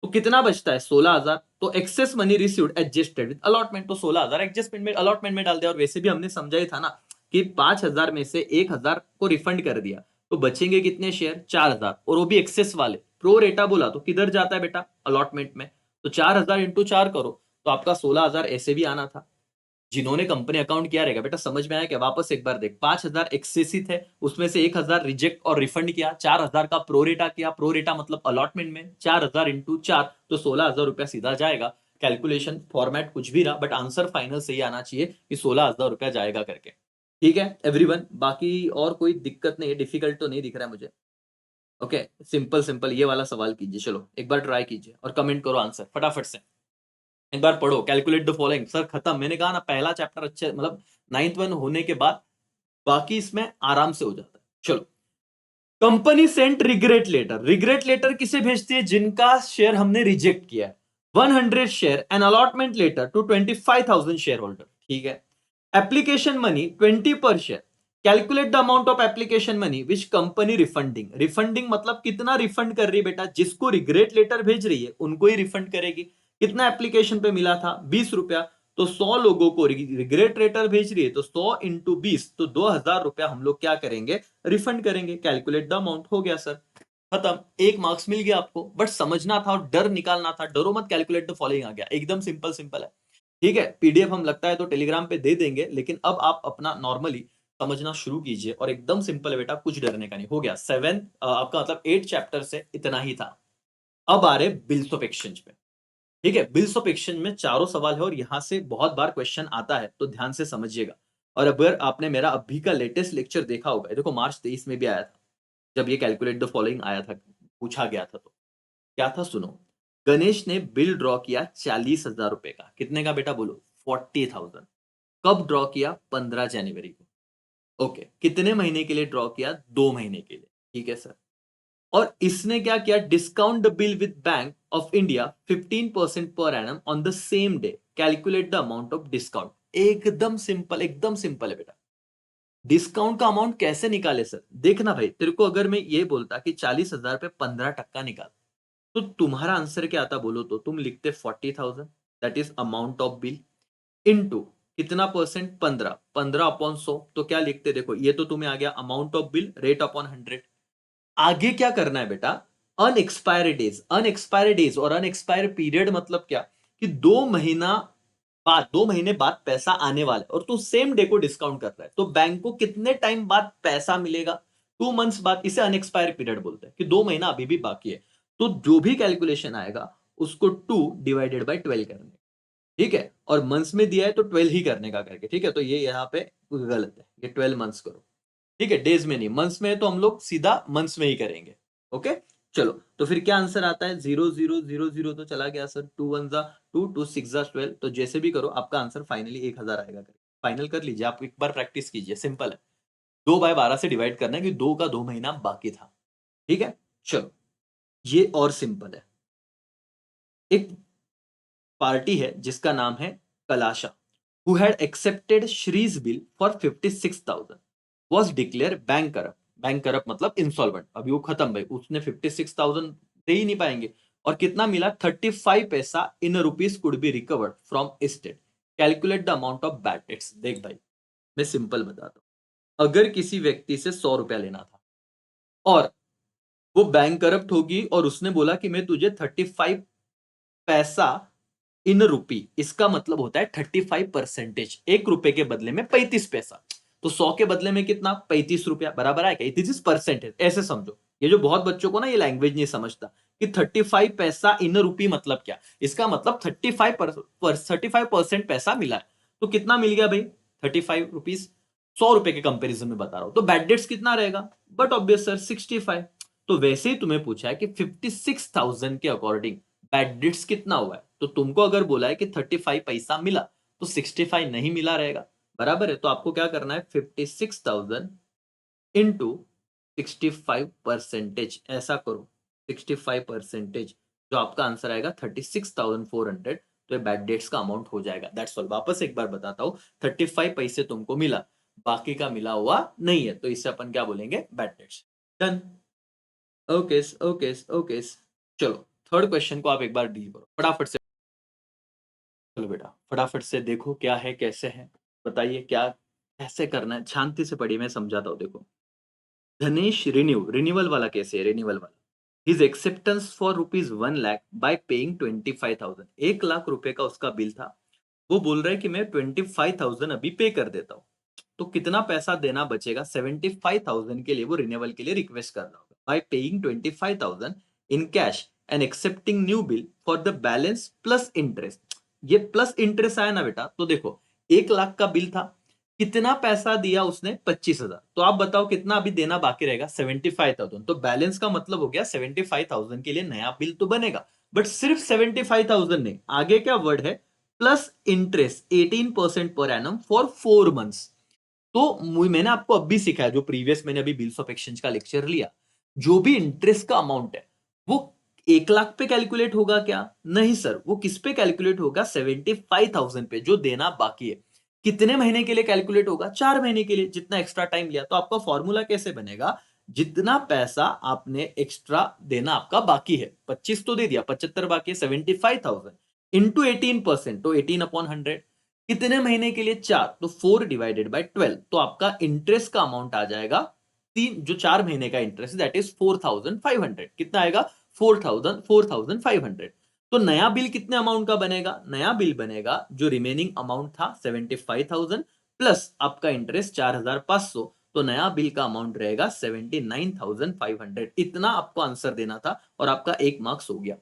तो कितना बचता है, 16,000। तो excess money received adjusted with allotment, तो 16,000 एडजस्टमेंट में अलॉटमेंट में डाल दिया। और वैसे भी हमने समझा ही था ना कि 5,000 में से 1,000 को रिफंड कर दिया, तो बचेंगे कितने शेयर, 4,000, और वो भी एक्सेस वाले। प्रो रेटा बोला तो किधर जाता है बेटा, अलॉटमेंट में, तो 4,000 इंटू 4 करो तो आपका 16,000 ऐसे भी आना था। जिन्होंने कंपनी अकाउंट किया रहेगा बेटा, समझ में आया क्या, वापस एक बार देख, 5,000 एक्सेस ही थे, उसमें से 1,000 रिजेक्ट और रिफंड किया, 4,000 का प्रोरेटा किया, प्रोरेटा मतलब अलॉटमेंट में, 4,000 इंटू 4, तो 16,000 रुपया सीधा जाएगा। कैलकुलेशन फॉर्मेट कुछ भी रहा, बट आंसर फाइनल सही आना चाहिए कि 16,000 रुपया जाएगा करके, ठीक है एवरीवन। बाकी और कोई दिक्कत नहीं है, डिफिकल्ट तो नहीं दिख रहा है मुझे। ओके, सिंपल सिंपल ये वाला सवाल कीजिए, चलो एक बार ट्राई कीजिए और कमेंट करो आंसर फटाफट से। एक बार पढ़ो, कैलकुलेट द फॉलोइंग। सर खत्म, मैंने कहा ना पहला चैप्टर अच्छे मतलब 9th 1 होने के बाद बाकी इसमें आराम से हो जाता है। चलो, कंपनी सेंट रिग्रेट लेटर किसे भेजती है, जिनका शेयर हमने रिजेक्ट किया है। 100 share an allotment letter to 25,000 share holder, ठीक है। Application money 20 per share. Calculate the amount of application money which company refunding मतलब कितना रिफंड कर रही है बेटा, जिसको रिग्रेट लेटर भेज रही है उनको ही रिफंड करेगी। कितना एप्लीकेशन पे मिला था, 20 रुपया, तो 100 लोगों को रिग्रेट लेटर भेज रही है, तो 100 इंटू 20, तो 2,000 रुपया हम लोग क्या करेंगे, रिफंड करेंगे। कैलकुलेट द अमाउंट हो गया सर, खत्म, एक मार्क्स मिल गया आपको। बट समझना था और डर निकालना था, डरो मत, कैलकुलेट द फॉलोइंग आ गया, एकदम सिंपल सिंपल है, ठीक है। पीडीएफ हम लगता है तो टेलीग्राम पे दे देंगे, लेकिन अब आप अपना नॉर्मली समझना शुरू कीजिए, और एकदम सिंपल है बेटा, कुछ डरने का नहीं। हो गया 7 आपका मतलब 8 चैप्टर से इतना ही था। अब आ रहे बिल्स ऑफ एक्सचेंज पे, ठीक है। बिल्स ऑफ एक्सचेंज में चारों सवाल है और यहां से बहुत बार क्वेश्चन आता है, तो ध्यान से समझिएगा। और अगर आपने मेरा अभी का लेटेस्ट लेक्चर देखा होगा, देखो मार्च 23 में भी आया था, जब ये कैलकुलेट द फॉलोइंग आया था, पूछा गया था, तो क्या था सुनो। गणेश ने बिल ड्रॉ किया 40,000 रुपए का, कितने का बेटा बोलो, 40,000। कब ड्रॉ किया, 15 जनवरी को। ओके, कितने महीने के लिए ड्रॉ किया, 2 महीने के लिए, ठीक है सर। और इसने क्या किया, discount the bill with bank of India 15% per annum on the same day. Calculate the amount of discount. एकदम सिंपल है बेटा। डिस्काउंट का अमाउंट कैसे निकाले सर, देखना भाई, तेरे को अगर मैं ये बोलता कि 40,000 पे 15% निकाल, तो तुम्हारा आंसर क्या आता बोलो, तो तुम लिखते 40,000, that is amount of bill, into कितना परसेंट, 15 अपॉन 100, तो क्या लिखते, देखो ये तो तुम्हें आ गया amount of bill rate upon 100। आगे क्या करना है बेटा, अनएक्सपायरी डेज और अनएक्सपायर पीरियड मतलब क्या, कि 2 महीना बाद 2 महीने बाद पैसा आने वाला है और तू सेम डे को डिस्काउंट कर रहा है, तो बैंक को कितने टाइम बाद पैसा मिलेगा? 2 मंथ्स बाद। इसे अनएक्सपायर पीरियड बोलते हैं कि 2 महीना अभी भी बाकी है। तो जो भी कैलकुलेशन आएगा उसको 2 डिवाइडेड बाय 12 करने, ठीक है, और मंथ्स में दिया है तो 12 ही करने का करके, ठीक है। तो ये यहाँ पे गलत है, ये 12 मंथ्स करो, ठीक है, डेज में नहीं। मंथ्स में है तो हम लोग सीधा मंथ्स में ही करेंगे। ओके, चलो, तो फिर क्या आंसर आता है? 0 0 0 0 तो चला गया सर, 2 1 जा 2, 2 6 जा 12, तो जैसे भी करो आपका आंसर फाइनली 1000 आएगा। फाइनल कर लीजिए, आप एक बार प्रैक्टिस कीजिए, सिंपल है। 2/12 से डिवाइड करना है कि 2 का 2 महीना बाकी था, ठीक है। चलो, ये और सिंपल है। एक पार्टी है जिसका नाम है कलाशा, who had accepted श्रीज bill for 56,000 was declared bankrupt. Bankrupt मतलब इंसॉल्वेंट, अभी वो खत्म भाई, उसने 56,000 दे ही नहीं पाएंगे। और कितना मिला? 35 पैसा in rupees could be recovered from estate, calculate the amount of bad debts. देख भाई, मैं सिंपल बताता हूं, अगर किसी व्यक्ति से 100 रुपया लेना था और वो बैंक करप्ट होगी और उसने बोला कि मैं तुझे 35 पैसा इन रुपी, इसका मतलब होता है 35%। 1 रुपए के बदले में 35 पैसा, तो 100 के बदले में कितना? 35 रुपया, बराबर है क्या? दिस इज परसेंटेज, ऐसे समझो। ये जो बहुत बच्चों को ना ये लैंग्वेज नहीं समझता कि 35 पैसा इन रुपी मतलब क्या, इसका मतलब 35% पैसा मिला है। तो कितना मिल गया भाई? 35 रुपीज, 100 रुपए के कंपेरिजन में बता रहा हूं, तो बैड डेट्स कितना रहेगा? But obvious sir 65। तो वैसे ही तुम्हें पूछा है कि 56,000 के अकॉर्डिंग बैड डेट्स कितना हुआ है, तो तुमको अगर बोला है कि 35 पैसा मिला तो 65 नहीं मिला रहेगा, बराबर है। तो आपको क्या करना है? 56,000 इंटू 65%, ऐसा करो। 65%, जो आपका आंसर आएगा 36,400, तो ये बैड डेट्स का अमाउंट हो जाएगा। That's all. वापस एक बार बताता हूं, 35 पैसे तुमको मिला, बाकी का मिला हुआ नहीं है, तो इससे अपन क्या बोलेंगे? Bad debts. Done. Okay okay okay. चलो, थर्ड क्वेश्चन को आप एक बार डील करो फटाफट से। चलो बेटा, फटाफट से देखो क्या है, कैसे है, बताइए क्या कैसे करना है। शांति से पढ़िए, मैं समझाता हूँ। देखो, धनेश रिन्यूअल वाला कैसे है? रिन्यूअल वाला, his acceptance for ₹1 lakh bye paying 25,000। 1 lakh रुपए का उसका बिल था, वो बोल रहा है कि मैं 25,000 अभी पे कर देता हूँ। तो कितना पैसा देना बचेगा? 75,000 के लिए वो रिन्यूअल के लिए रिक्वेस्ट कर रहा होगा। Bye paying 25,000 in cash and accepting new bill for the balance plus interest. ये प्लस इंटरेस्ट आया ना बेटा, तो देखो 1 लाख का बिल था, कितना पैसा दिया उसने? 25,000। तो आप बताओ कितना अभी देना बाकी रहेगा? 75,000। तो बैलेंस का मतलब हो गया 75,000 के लिए नया बिल तो बनेगा, बट सिर्फ 75,000 नहीं, आगे क्या वर्ड है? Plus interest 18% per annum for 4 months. तो मैंने आपको अभी सिखाया, जो प्रीवियस मैंने अभी बिल्स ऑफ एक्सचेंज का लेक्चर लिया, जो भी इंटरेस्ट का अमाउंट है वो 1 लाख पे कैलकुलेट होगा क्या? नहीं सर, वो किस पे कैलकुलेट होगा? 75,000 पे, जो देना बाकी है। कितने महीने के लिए कैलकुलेट होगा? 4 महीने के लिए, जितना एक्स्ट्रा टाइम लिया। तो आपका फॉर्मूला कैसे बनेगा? जितना पैसा आपने एक्स्ट्रा देना आपका बाकी है, 25 तो दे दिया, 75 बाकी है, 75,000 इंटू 18%, तो 18/100। कितने महीने के लिए? 4, तो 4/12, तो आपका इंटरेस्ट का अमाउंट आ जाएगा तीन, जो 4 महीने का इंटरेस्ट, दैट इज 4,500। कितना आएगा? 4,500। तो नया बिल कितने अमाउंट का बनेगा? नया बिल बनेगा जो रिमेनिंग अमाउंट था 75,000 प्लस आपका इंटरेस्ट 4,500, तो नया बिल का अमाउंट रहेगा 79,500। इतना आपको आंसर देना था और आपका 1 मार्क्स हो गया।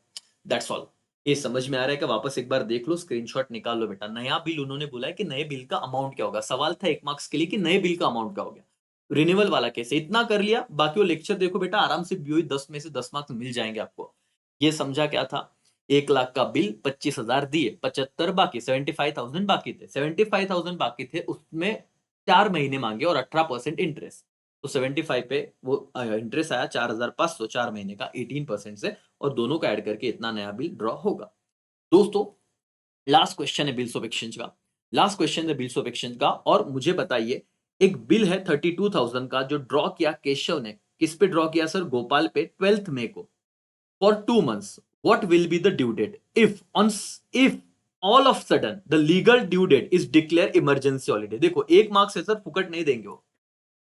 That's all. ये समझ में आ रहा है कि? वापस एक बार देख लो, स्क्रीनशॉट निकाल लो बेटा। नया बिल उन्होंने बोला है कि नए बिल का अमाउंट क्या होगा, सवाल था 1 मार्क्स के लिए कि नए बिल का अमाउंट क्या हो गया। रिन्यूअल वाला कैसे? इतना कर लिया, बाकी वो लेक्चर देखो बेटा, आराम से बीओई 10 में से 10 मार्क्स मिल जाएंगे आपको। ये समझा क्या था? 1 लाख का बिल, 25,000 दिए, 75 बाकी, 75,000 बाकी थे, 75,000 बाकी थे, उसमें 4 महीने मांगे और 18% इंटरेस्ट। तो 75 पे वो इंटरेस्ट आया 4,500, 4 महीने का 18% से, और दोनों का ऐड करके इतना नया बिल ड्रॉ होगा। दोस्तों, लास्ट क्वेश्चन है बिल्स ऑफ एक्सचेंज का, लास्ट क्वेश्चन है बिल्स ऑफ एक्सचेंज का। और मुझे बताइए, एक बिल है 32,000 का जो ड्रॉ किया केशव ने, किस पे ड्रॉ किया सर? गोपाल पे, 12 मई को, for 2 months. What will be the due date if all of sudden the legal due date is declare emergency holiday? देखो 1 मार्क्स है सर, फुकट नहीं देंगे वो।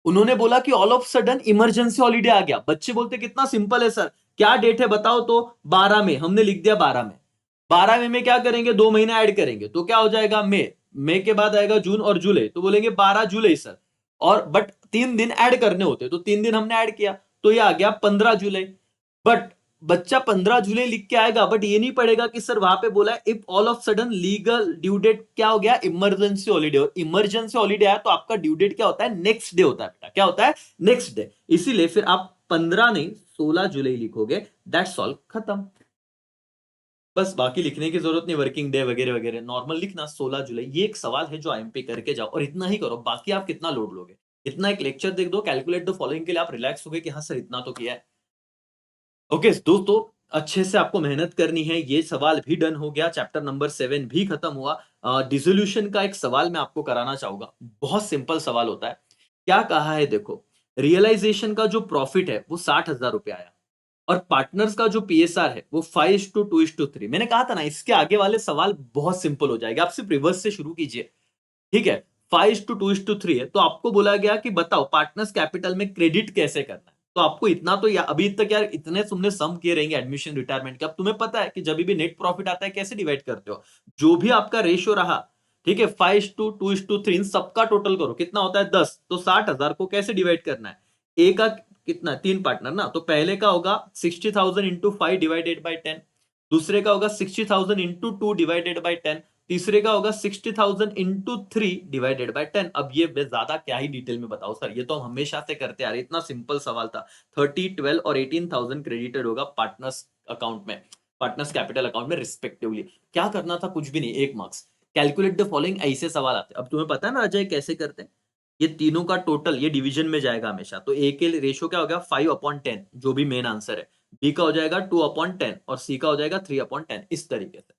उन्होंने बोला कि all of sudden emergency holiday आ गया। बच्चे बोलते कितना सिंपल है सर, क्या डेट है बताओ तो? 12 में, हमने लिख दिया 12 में। 12वें में क्या करेंगे, 2 महीना ऐड करेंगे तो क्या हो जाएगा, मई के बाद आएगा जून और जुलाई, तो बोलेंगे 12 जुलाई सर। और बट 3 दिन ऐड करने होते, तो 3 दिन हमने ऐड किया, तो ये आ गया 15 जुलाई। बट बच्चा 15 जुलाई लिख के आएगा, बट ये नहीं पढ़ेगा कि सर वहां पे बोला है if all of sudden legal due date क्या हो गया, इमरजेंसी हॉलीडे। और इमरजेंसी हॉलीडे आया तो आपका ड्यू डेट क्या होता है, नेक्स्ट डे होता है बेटा, क्या होता है, नेक्स्ट डे। इसीलिए फिर आप 15 नहीं 16 जुलाई लिखोगे, दैट्स ऑल, खत्म। बस बाकी लिखने की जरूरत नहीं, वर्किंग डे वगैरह वगैरह, नॉर्मल लिखना 16 जुलाई। ये एक सवाल है जो आईएमपी करके जाओ, और इतना ही करो, बाकी आप कितना लोड लोगे। इतना एक लेक्चर देख दो कैलकुलेट द फॉलोइंग के लिए, आप रिलैक्स हो गए कि हाँ सर इतना तो किया है। ओके दोस्तों, अच्छे से आपको मेहनत करनी है। ये सवाल भी डन हो गया, चैप्टर नंबर 7 भी खत्म हुआ। डिसोल्यूशन का एक सवाल मैं आपको कराना चाहूंगा, बहुत सिंपल सवाल होता है। क्या कहा है देखो, रियलाइजेशन का जो प्रॉफिट है वो 60,000 रुपए आया, और पार्टनर्स का जो पीएसआर है वो 5:2:3। मैंने कहा था ना, इसके आगे वाले सवाल बहुत सिंपल हो जाएगा, आप सिर्फ रिवर्स से शुरू कीजिए। ठीक है, 5:2:3 है, तो आपको बोला गया कि बताओ पार्टनर्स कैपिटल में क्रेडिट कैसे करना है। तो आपको इतना तो अभी तक यार इतने तुमने सम किए रहेंगे एडमिशन रिटायरमेंट के, अब तुम्हें पता है कि जब भी नेट प्रॉफिट आता है कैसे डिवाइड करते हो, जो भी आपका रेशियो रहा। ठीक है, 5:2:3 इन सबका टोटल करो, कितना होता है 10, तो 60,000 को कैसे डिवाइड करना है। ए का कितना, 3 पार्टनर ना, तो पहले का होगा 60,000 इंटू 5 डिवाइडेड बाई 10, दूसरे का होगा 60,000 इंटू 2 डिवाइडेड बाई 10, तीसरे का होगा 60,000 इंटू 3 डिवाइडेड बाय 10। अब ये मैं ज्यादा क्या ही डिटेल में बताऊं सर, ये तो हम हमेशा से करते आ रहे, इतना सिंपल सवाल था। 30, 12 और 18,000 क्रेडिटेड होगा पार्टनर्स अकाउंट में, पार्टनर्स कैपिटल अकाउंट में रिस्पेक्टिवली। क्या करना था, कुछ भी नहीं, 1 मार्क्स। कैलकुलेट द फॉलोइंग, ऐसे सवाल आते हैं। अब तुम्हें पता है ना अजय कैसे करते हैं, ये तीनों का टोटल ये डिवीजन में जाएगा हमेशा, तो ए के रेशियो क्या हो गया 5/10, जो भी मेन आंसर है। बी का हो जाएगा 2/10 और सी का हो जाएगा 3/10, इस तरीके से।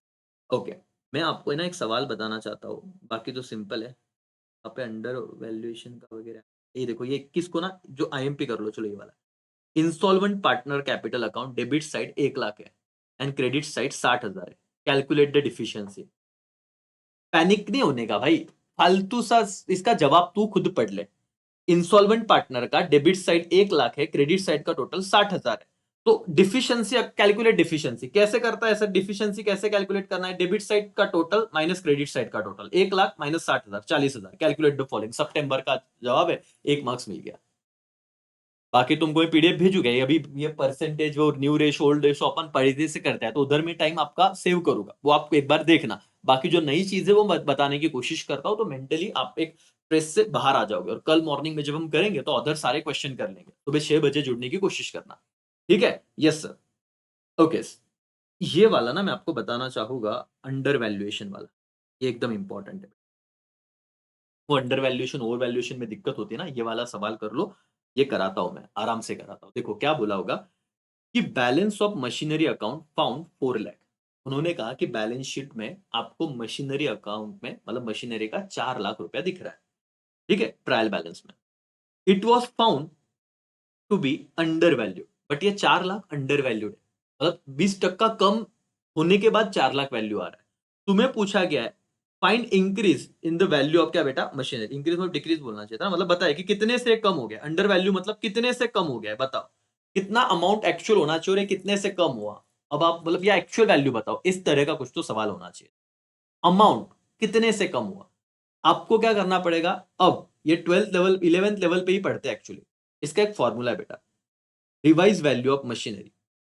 ओके, मैं आपको ना एक सवाल बताना चाहता हूँ, बाकी तो सिंपल है। यहाँ पे अंडर वैल्यूएशन का वगैरह, ये देखो, ये 21 को ना जो आईएमपी कर लो, चलो ये वाला। Instalment partner capital account, debit side 1 lakh है एंड क्रेडिट साइड 60,000 है। Calculate the deficiency. पैनिक नहीं होने का भाई, फालतू सा इसका जवाब तू खुद पढ़ ले। इंसॉल्वेंट पार्टनर का डेबिट साइड 1 लाख है, क्रेडिट साइड का टोटल 60,000 है। तो डिफिशियंसी, कैलकुलेट डिफिशियंसी कैसे करता है सर, डिफिशियंसी कैसे कैलकुलेट करना है, डेबिट साइड का टोटल माइनस क्रेडिट साइड का total, 1 lakh minus 60,000, 40,000। Calculate the following, सितंबर का जवाब है, 1 मार्क्स मिल गया। बाकी तुमको पीडीएफ भेजूंगा, अभी ये परसेंटेज और न्यू रेशो ओल्ड रेशो अपन पढ़े से करते हैं, तो उधर में टाइम आपका सेव करूंगा, वो आपको एक बार देखना। बाकी जो नई चीज है वो बताने की कोशिश करता हूं, तो मेंटली आप एक स्ट्रेस से बाहर आ जाओगे। और कल मॉर्निंग में जब हम करेंगे तो अदर सारे क्वेश्चन कर लेंगे, सुबह 6 बजे जुड़ने की कोशिश करना। ठीक है, यस सर। ओके, ये वाला ना मैं आपको बताना चाहूंगा, अंडर वैल्यूएशन वाला, ये एकदम इंपॉर्टेंट है। वो अंडर वैल्यूएशन ओवर वैल्यूएशन में दिक्कत होती है ना, ये वाला सवाल कर लो, ये कराता हूं मैं, आराम से कराता हूं। देखो क्या बोला होगा कि balance of machinery account found 4 lakh. उन्होंने कहा कि बैलेंस शीट में आपको मशीनरी अकाउंट में, मतलब मशीनरी का 4 लाख रुपया दिख रहा है। ठीक है, ट्रायल बैलेंस में it was found to be under value, but ये 4 लाख अंडर वैल्यूड है, मतलब 20% कम होने के बाद 4 लाख वैल्यू आ रहा है। तुम्हें पूछा गया है find increase in the value of क्या बेटा, मशीनरी। इंक्रीज मतलब डिक्रीज बोलना चाहिए था, मतलब बताए कि कितने से कम हो गया, अंडर वैल्यू मतलब कितने से कम हो गया है, बताओ कितना अमाउंट एक्चुअल होना चाहिए, कितने से कम हुआ। अब आप मतलब या एक्चुअल वैल्यू बताओ, इस तरह का कुछ तो सवाल होना चाहिए। अमाउंट कितने से कम हुआ, आपको क्या करना पड़ेगा। अब ये 12th लेवल 11th लेवल पे ही पढ़ते हैं एक्चुअली। इसका एक फॉर्मूला है बेटा, revise value of machinery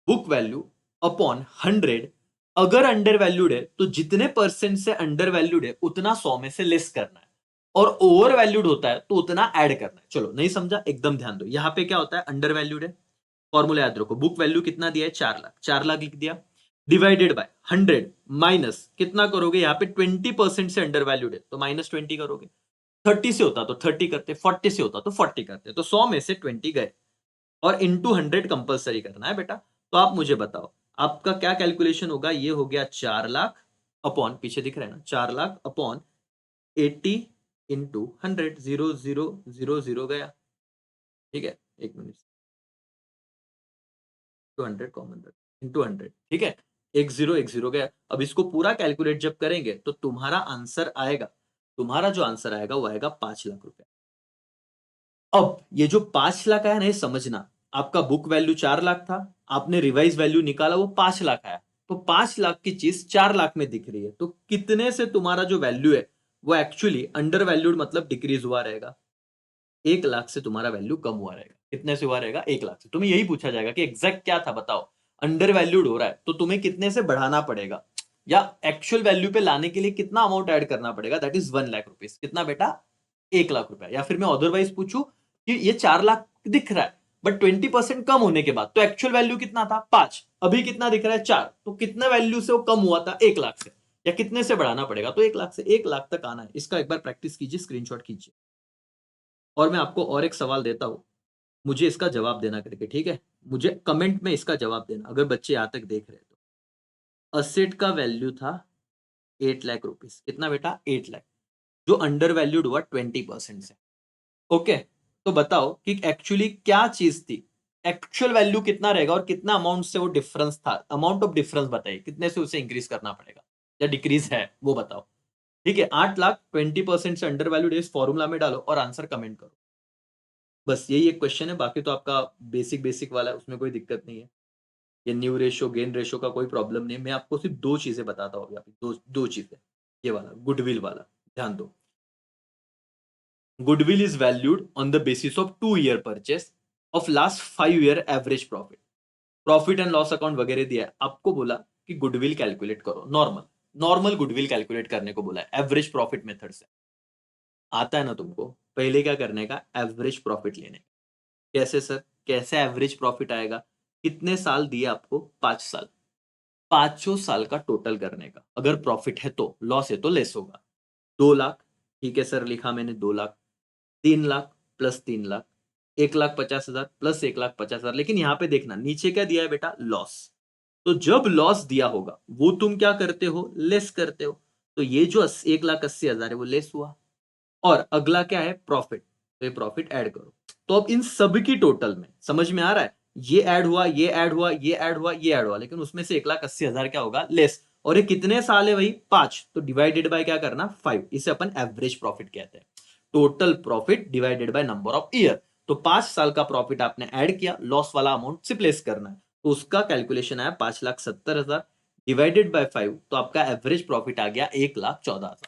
book value upon 100। अगर अंडर वैल्यूड है तो जितने परसेंट से अंडर वैल्यूड है उतना 100 में से लेस करना है, और ओवर वैल्यूड होता है तो उतना ऐड करना है। चलो नहीं समझा, एकदम ध्यान दो। यहां पे क्या होता है, अंडर वैल्यूड है, फॉर्मूला याद रखो, बुक वैल्यू कितना दिया है 4 लाख, 4 लाख लिख दिया, डिवाइडेड बाय 100 माइनस कितना करोगे, यहाँ पे 20% से अंडर वैल्यूड है तो -20 करोगे, 30 से होता तो 30 करते, 40 से होता तो 40 करते, तो 100 में से 20 गए, और इंटू 100 कंपलसरी करना है बेटा। तो आप मुझे बताओ आपका क्या कैलकुलेशन होगा, ये हो गया 4 लाख अपॉन, पीछे दिख रहा है ना, 4 लाख अपॉन 80 इंटू 100, 0,000 गया। ठीक है, 1 मिनट, 200 कॉमन रख, इंटू 100, ठीक है, 1,010 गया। अब इसको पूरा कैलकुलेट जब करेंगे तो तुम्हारा आंसर आएगा, तुम्हारा जो आंसर आएगा वो आएगा 5 लाख रुपए। अब ये जो 5 लाख आया ना, ये समझना, आपका बुक वैल्यू 4 लाख था, आपने रिवाइज वैल्यू निकाला वो 5 लाख आया, तो 5 लाख की चीज 4 लाख में दिख रही है, तो कितने से तुम्हारा जो वैल्यू है वो एक्चुअली अंडर वैल्यूड मतलब डिक्रीज हुआ रहेगा? 1 लाख से तुम्हारा वैल्यू कम हुआ रहेगा। कितने से हुआ रहेगा? 1 लाख से। तुम्हें यही पूछा जाएगा कि एग्जैक्ट क्या था बताओ। अंडर वैल्यूड हो रहा है तो तुम्हें कितने से बढ़ाना पड़ेगा, या एक्चुअल वैल्यू पे लाने के लिए कितना अमाउंट ऐड करना पड़ेगा, दैट इज 1 लाख रुपीज। कितना बेटा? 1 लाख रुपया। या फिर मैं अदरवाइज पूछूं कि ये 4 लाख दिख रहा है बट 20% कम होने के बाद तो एक्चुअल वैल्यू कितना था? 5। अभी कितना दिख रहा है? 4। तो कितना वैल्यू से वो कम हुआ था? 1 लाख से। या कितने से बढ़ाना पड़ेगा? तो 1 लाख से। 1 लाख तक आना है। इसका एक बार प्रैक्टिस कीजिए, स्क्रीनशॉट कीजिए। और मैं आपको और एक सवाल देता हूं, मुझे इसका जवाब देना करके, ठीक है? मुझे कमेंट में इसका जवाब देना अगर बच्चे यहां तक देख रहे हैं तो। असेट का वैल्यू था 8 लाख रुपीस। कितना बेटा? 8 लाख, जो अंडर वैल्यूड हुआ 20% से। ओके, तो बताओ कि एक्चुअली क्या चीज थी, एक्चुअल वैल्यू कितना रहेगा और कितना अमाउंट से वो डिफरेंस था? अमाउंट ऑफ डिफरेंस बताइए, कितने से उसे इंक्रीज करना पड़ेगा या डिक्रीज है वो बताओ। ठीक है, 8 लाख 20% से अंडर वैल्यूड इस फॉर्मूला में डालो और आंसर कमेंट करो। बस यही एक क्वेश्चन है, बाकी तो आपका बेसिक बेसिक वाला है, उसमें कोई दिक्कत नहीं है। ये न्यू रेशियो गेन रेशियो का कोई प्रॉब्लम नहीं है। मैं आपको सिर्फ दो चीजें बताता हूँ अभी, दो चीजें। ये वाला गुडविल वाला ध्यान दो। Goodwill is valued on the basis of 2 year purchase of last 5 year average profit. Profit and loss account वगैरह दिया है, आपको बोला कि गुडविल कैलकुलेट करो। नॉर्मल नॉर्मल गुडविल कैलकुलेट करने को बोला है एवरेज प्रॉफिट मेथड से। आता है ना तुमको? पहले क्या करने का? एवरेज प्रॉफिट लेने का। कैसे सर? कैसे एवरेज प्रॉफिट आएगा? कितने साल दिए आपको? 5 साल। पांचों साल का टोटल करने का। अगर प्रॉफिट है तो, लॉस है तो लेस होगा। 2 लाख, ठीक है सर, लिखा मैंने 2 लाख। 3 lakh plus 3 lakh, 1,50,000 plus 1,50,000। लेकिन यहां पे देखना नीचे क्या दिया है बेटा? लॉस। तो जब लॉस दिया होगा वो तुम क्या करते हो? लेस करते हो। तो ये जो 1,80,000 है वो लेस हुआ। और अगला क्या है? प्रॉफिट। तो ये प्रॉफिट ऐड करो। तो अब इन सब की टोटल में समझ में आ रहा है, ये ऐड हुआ, ये ऐड हुआ, ये ऐड हुआ, ये ऐड हुआ, लेकिन उसमें से 1,80,000 क्या होगा? लेस। और ये कितने साल है भाई? 5। तो डिवाइडेड बाय क्या करना? 5। इसे अपन एवरेज प्रॉफिट कहते हैं। Total profit divided by number of year. तो 5 साल का प्रॉफिट आपने ऐड किया, लॉस वाला अमाउंट से प्लेस करना है, तो उसका कैलकुलेशन आया 5,70,000 डिवाइडेड बाय 5। तो आपका एवरेज प्रॉफिट आ गया 1,14,000।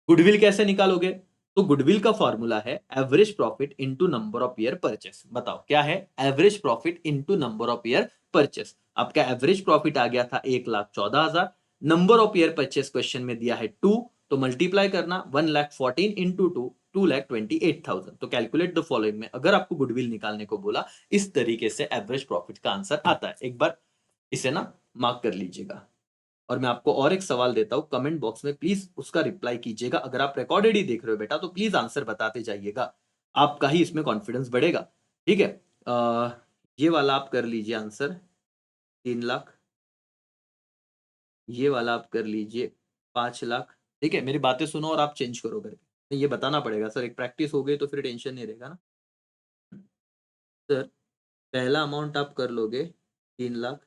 गुडविल कैसे निकालोगे? तो गुडविल का फॉर्मूला है average profit into number of year purchase. बताओ क्या है? Average profit into number of year purchase. आपका एवरेज प्रॉफिट आ गया था 1,14,000। Number of year purchase question में दिया है 2, तो मल्टीप्लाई करना 1,14,000 इंटू 2, 2,28,000। तो कैलकुलेट द फॉलोइंग में अगर आपको गुडविल निकालने को बोला, इस तरीके से एवरेज प्रॉफिट का आंसर आता है। एक बार इसे ना मार्क कर लीजिएगा। और मैं आपको और एक सवाल देता हूं, कमेंट बॉक्स में प्लीज उसका रिप्लाई कीजिएगा। अगर आप रिकॉर्डेड ही देख रहे हो बेटा तो प्लीज आंसर बताते जाइएगा, आपका ही इसमें कॉन्फिडेंस बढ़ेगा। ठीक है, ये वाला आप कर लीजिए आंसर, 3 लाख। ये वाला आप कर लीजिए 5 लाख। ठीक है, मेरी बातें सुनो और आप चेंज करो करके। ये बताना पड़ेगा सर, एक प्रैक्टिस हो गई तो फिर टेंशन नहीं रहेगा ना। सर, पहला अमाउंट आप कर लोगे 3 लाख,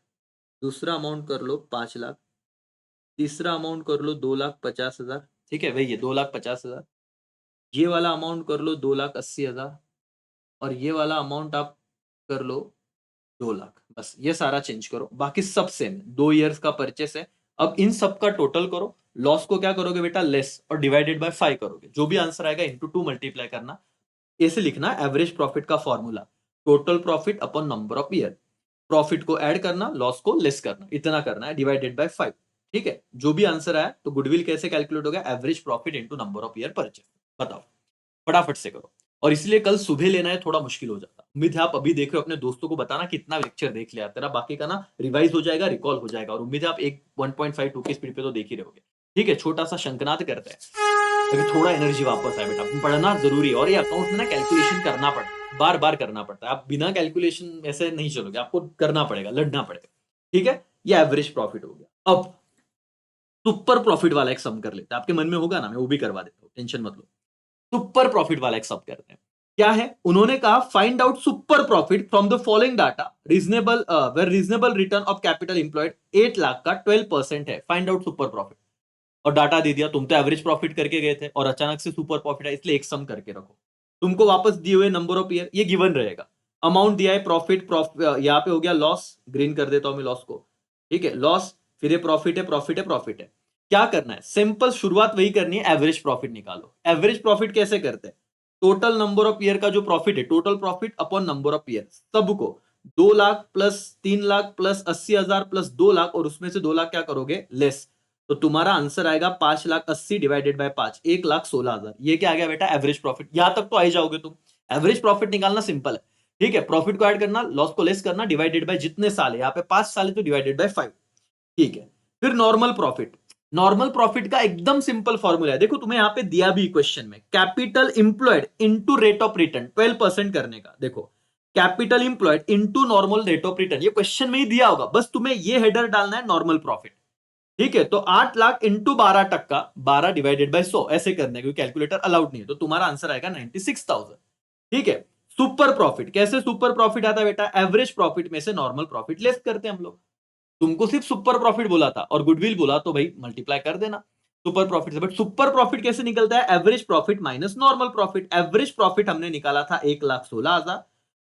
दूसरा अमाउंट कर लो 5 लाख, तीसरा अमाउंट कर लो 2,50,000। ठीक है, वही है 2,50,000। ये वाला अमाउंट कर लो 2,80,000, और ये वाला अमाउंट आप कर लो 2 लाख। बस ये सारा चेंज करो, बाकी सब सेम। 2 ईयर्स का परचेस है। अब इन सब का टोटल करो, लॉस को क्या करोगे बेटा? लेस, और डिवाइडेड बाय 5 करोगे। जो भी आंसर आएगा इंटू 2 मल्टीप्लाई करना। ऐसे लिखना एवरेज प्रॉफिट का formula, total profit upon number of year. Profit को ऐड करना, लॉस को लेस करना, इतना करना है, डिवाइडेड बाय 5। ठीक है, जो भी आंसर आया तो गुडविल कैसे कैलकुलेट हो गया? Average profit into number of year purchase. बताओ, फटाफट से करो। और इसलिए कल सुबह लेना है थोड़ा मुश्किल हो जाता। उम्मीद है आप अभी देख रहे हो, अपने दोस्तों को बताना कितना लेक्चर देख लिया तेरा, बाकी का ना रिवाइज हो जाएगा, रिकॉल हो जाएगा। और उम्मीद है आप 1.5 2 की स्पीड पे तो देख ही रहोगे। ठीक है, छोटा सा शंकनाद करते हैं ताकि थोड़ा एनर्जी वापस आए बेटा। पढ़ना जरूरी है, और ये अकाउंट में ना कैलकुलेशन करना पड़ता है, बार बार करना पड़ता है। आप बिना कैलकुलेशन ऐसे नहीं चलोगे, आपको करना पड़ेगा, लड़ना पड़ेगा। ठीक है, ये एवरेज प्रॉफिट हो गया। अब सुपर प्रॉफिट वाला एक सम कर लेते हैं। आपके मन में होगा ना, मैं वो भी करवा देता हूँ, टेंशन मत लो। सुपर प्रॉफिट वाला एक सब करते हैं। क्या है? उन्होंने कहा find out super profit from the following data. Reasonable where reasonable return of capital employed 8 lakh का 12% है। Find out super profit. और डाटा दे दिया, तुम तो एवरेज प्रॉफिट करके गए थे और अचानक से सुपर प्रॉफिट है, इसलिए एक सम करके रखो। तुमको वापस दिए हुए नंबर ऑफ ईयर ये गिवन रहेगा। अमाउंट दिया है, प्रॉफिट यहाँ पे हो गया लॉस, ग्रीन कर देता हूं मैं लॉस को। ठीक है, लॉस फिर ये प्रॉफिट है, प्रॉफिट है, प्रॉफिट है। क्या करना है, सिंपल शुरुआत वही करनी है, एवरेज प्रॉफिट निकालो। एवरेज प्रॉफिट कैसे करते हैं, टोटल नंबर ऑफ ईयर का जो प्रॉफिट है, total profit upon number of year, सबको 2 lakh plus 3 lakh plus 80,000 plus 2 lakh, और उसमें से 2 लाख क्या करोगे, लेस। तो तुम्हारा आंसर आएगा 5,80,000 डिवाइडेड बाय 5, 1,16,000। ये क्या आ गया बेटा, एवरेज प्रॉफिट। यहां तक तो आ ही जाओगे तुम। एवरेज प्रॉफिट निकालना सिंपल है, ठीक है। प्रॉफिट को ऐड करना, लॉस को लेस करना, डिवाइडेड बाय जितने साल है, यहाँ पे 5 साल है तो डिवाइडेड बाय 5, ठीक है। फिर नॉर्मल प्रॉफिट। नॉर्मल प्रॉफिट का एकदम सिंपल फॉर्मूला है, देखो तुम्हें यहां पे दिया भी क्वेश्चन में, capital employed into rate of return 12% करने का। देखो, capital employed into normal rate of return, ये क्वेश्चन में ही दिया होगा, बस तुम्हें ये हेडर डालना है, नॉर्मल प्रॉफिट, ठीक है। तो 8 लाख इंटू 12%, 12 डिवाइडेड बाय 100 ऐसे करने, क्योंकि कैलकुलेटर अलाउड नहीं है, तो तुम्हारा आंसर आएगा 96,000, ठीक है। सुपर प्रॉफिट, कैसे सुपर प्रॉफिट आता है बेटा, एवरेज प्रॉफिट में से नॉर्मल प्रॉफिट लेस करते हैं हम लोग। तुमको सिर्फ सुपर प्रॉफिट बोला था और गुडविल बोला, तो भाई मल्टीप्लाई कर देना सुपर प्रॉफिट से। बट सुपर प्रॉफिट कैसे निकलता है, average profit minus normal profit. Average profit हमने निकाला था 1,16,000,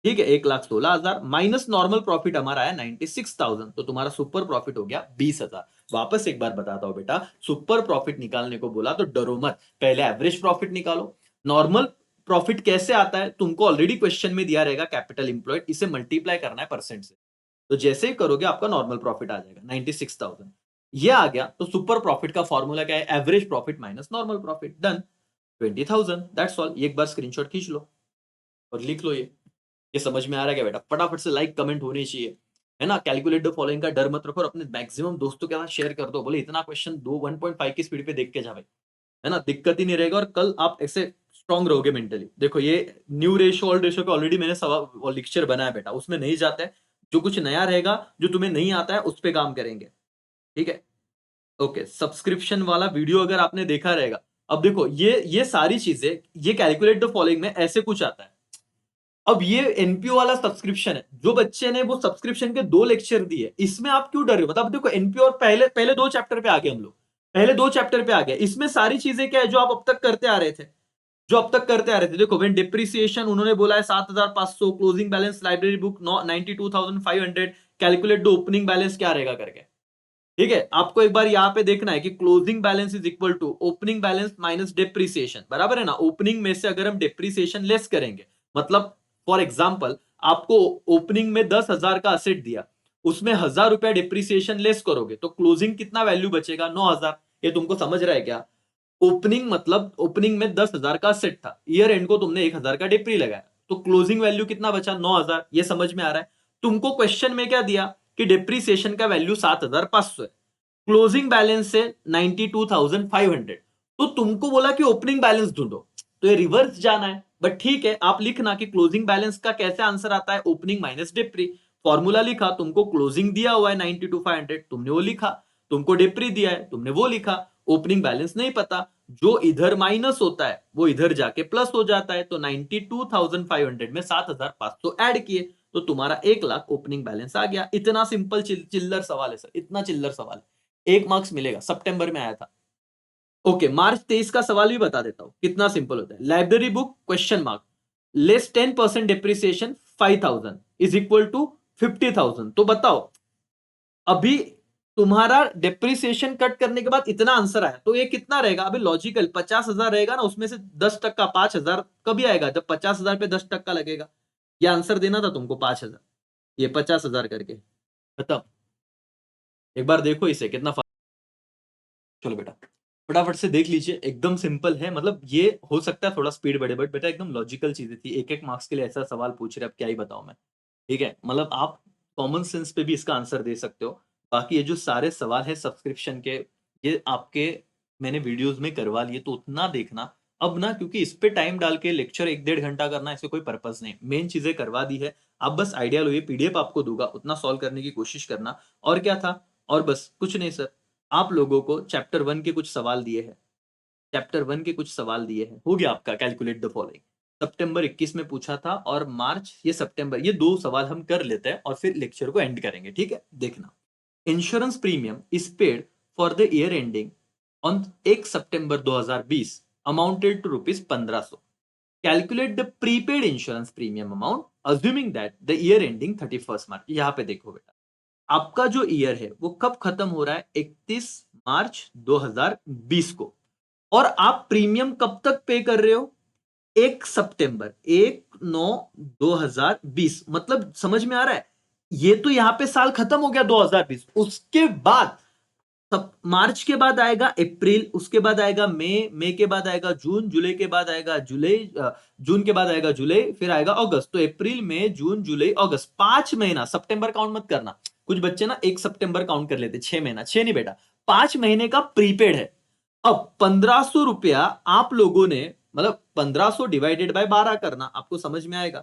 ठीक है, 1,16,000 माइनस नॉर्मल प्रॉफिट हमारा है 96,000, तो तुम्हारा सुपर प्रॉफिट हो गया 20,000। वापस एक बार बताता हूं बेटा, सुपर प्रॉफिट निकालने को बोला तो डरो मत, पहले एवरेज प्रॉफिट निकालो। नॉर्मल प्रॉफिट कैसे आता है, तुमको ऑलरेडी क्वेश्चन में दिया रहेगा, कैपिटल इंप्लॉयड, इसे मल्टीप्लाई करना है परसेंट से, तो जैसे ही करोगे आपका नॉर्मल प्रॉफिट आ जाएगा 96,000। ये आ गया, तो सुपर प्रॉफिट का फॉर्मूला क्या है, average profit minus normal profit, done, 20,000, that's all. एक बार स्क्रीनशॉट खींच लो और लिख लो। ये समझ में आ रहा है क्या बेटा, फटाफट से लाइक कमेंट होनी चाहिए, है ना। कैलकुलेट द फॉलोइंग का डर मत रखो और अपने मैक्सिमम दोस्तों के साथ शेयर कर दो, बोले इतना क्वेश्चन 1.5 की स्पीड पे देख के जा भाई, है ना, दिक्कत ही नहीं रहेगा, और कल आप ऐसे स्ट्रांग रहोगे मेंटली। देखो, ये न्यू रेशियो ओल्ड रेशियो पे ऑलरेडी मैंने सवाल लेक्चर बनाया बेटा, उसमें नहीं जाता है। जो कुछ नया रहेगा, जो तुम्हें नहीं आता है, उस पे काम करेंगे, ठीक है। ओके, सब्सक्रिप्शन वाला वीडियो अगर आपने देखा रहेगा, अब देखो ये सारी चीजें, ये कैलकुलेट द फॉलोइंग में ऐसे कुछ आता है। अब ये एनपीओ वाला सब्सक्रिप्शन है, जो बच्चे ने वो सब्सक्रिप्शन के 2 लेक्चर दिए, इसमें आप क्यों डर रहे हो, मतलब देखो एनपीओ और पहले पहले 2 चैप्टर पे आ गए हम लोग, पहले 2 चैप्टर पे आ गए, इसमें सारी चीजें क्या है जो आप अब तक करते आ रहे थे, जो अब तक करते आ रहे थे। देखो, व्हेन डिप्रिसिएशन उन्होंने बोला है 7,500, closing balance library book 92,500, calculate the opening balance क्या रहेगा करके, ठीक है। आपको एक बार यहां पे देखना है कि closing balance is equal to opening balance minus depreciation, बराबर है ना। ओपनिंग में से अगर हम डिप्रिसिएशन लेस करेंगे, मतलब फॉर एग्जांपल आपको ओपनिंग में 10,000 का असेट दिया, उसमें 1,000 रुपया डिप्रिसिएशन लेस करोगे तो क्लोजिंग कितना वैल्यू बचेगा, 9,000। ये तुमको समझ रहा है क्या, ओपनिंग मतलब ओपनिंग में 10,000 का सेट था, ईयर एंड को तुमने 1,000 का डिप्री लगाया, तो क्लोजिंग वैल्यू कितना बचा, 9,000। ये समझ में आ रहा है। तुमको क्वेश्चन में क्या दिया कि डिप्रीसिएशन का वैल्यू 7,500 है, क्लोजिंग बैलेंस है 92,500, तो तुमको बोला कि ओपनिंग बैलेंस ढूंढो, तो ये रिवर्स जाना है। बट ठीक है, आप लिखना कि क्लोजिंग बैलेंस का कैसे आंसर आता है, ओपनिंग माइनस डिप्री। फॉर्मूला लिखा, तुमको क्लोजिंग दिया हुआ है 92,500, तुमने वो लिखा, तुमको डिप्री दिया है, तुमने वो लिखा, ओपनिंग बैलेंस नहीं पता, जो इधर माइनस होता है वो इधर जाके प्लस हो जाता है, तो 92,500 में 7,500 ऐड किए, तो तुम्हारा 1,00,000 ओपनिंग बैलेंस आ गया। इतना सिंपल चिल्लर सवाल है सर, इतना चिल्लर सवाल है, 1 मार्क्स मिलेगा, सितंबर में आया था। ओके, मार्च 23 का सवाल भी बता देता हूं, कितना सिंपल होता है। Library book question mark, less 10% depreciation 5,000 is equal to 50,000। तो बताओ, अभी तुम्हारा डिप्रिसिएशन कट करने के बाद इतना आंसर आया, तो ये कितना रहेगा, अभी लॉजिकल 50,000 रहेगा ना, उसमें से 10%, 5,000 कभी आएगा, जब 50,000 पे 10% लगेगा। ये आंसर देना था तुमको 5,000, ये 50,000 करके खत्म। एक बार देखो इसे कितना चलो बेटा, फटाफट से देख लीजिए, एकदम सिंपल है। मतलब ये हो सकता है थोड़ा स्पीड बढ़े, बट बेटा एकदम लॉजिकल चीजें थी। एक एक मार्क्स के लिए ऐसा सवाल पूछ रहे, अब क्या ही बताऊं मैं, ठीक है। मतलब आप कॉमन सेंस पे भी इसका आंसर दे सकते हो। बाकी ये जो सारे सवाल है सब्सक्रिप्शन के, ये आपके मैंने वीडियोस में करवा लिए, तो उतना देखना अब ना, क्योंकि इस पे टाइम डाल के लेक्चर 1-1.5 घंटा करना, इससे कोई पर्पस नहीं। मेन चीजें करवा दी है, आप बस आइडिया लो, ये पीडीएफ आपको दूंगा, उतना सॉल्व करने की कोशिश करना। और क्या था, और बस कुछ नहीं सर, आप लोगों को चैप्टर 1 के कुछ सवाल दिए हैं, चैप्टर 1 के कुछ सवाल दिए हैं, हो गया आपका कैलकुलेट द फॉलोइंग। सितंबर 21 में पूछा था, और मार्च ये सितंबर, ये 2 सवाल हम कर लेते हैं और फिर लेक्चर को एंड करेंगे, ठीक है। देखना, insurance premium is paid for the year ending on 1 September 2020 amounted to rupees 1,500। Calculate the prepaid insurance premium amount assuming that the year ending 31 March. यहाँ पे देखो बेटा, आपका जो ईयर है वो कब खत्म हो रहा है? 31 मार्च 2020 को। और आप प्रीमियम कब तक पे कर रहे हो? 1 सितंबर, 1/9/2020। मतलब समझ में आ रहा है? ये तो यहां पे साल खत्म हो गया 2020। उसके बाद सब मार्च के बाद आएगा अप्रैल, उसके बाद आएगा मई, मई के बाद आएगा जून, जुलाई के बाद आएगा जुलाई, जून के बाद आएगा जुलाई, फिर आएगा अगस्त। तो अप्रैल मई जून जुलाई अगस्त 5 महीना। सितंबर काउंट मत करना। कुछ बच्चे ना 1 सितंबर काउंट कर लेते, 6 महीना। 6 नहीं बेटा, 5 महीने का प्रीपेड है। अब 1500 रुपया आप लोगों ने, मतलब 1500 डिवाइडेड बाय 12 करना, आपको समझ में आएगा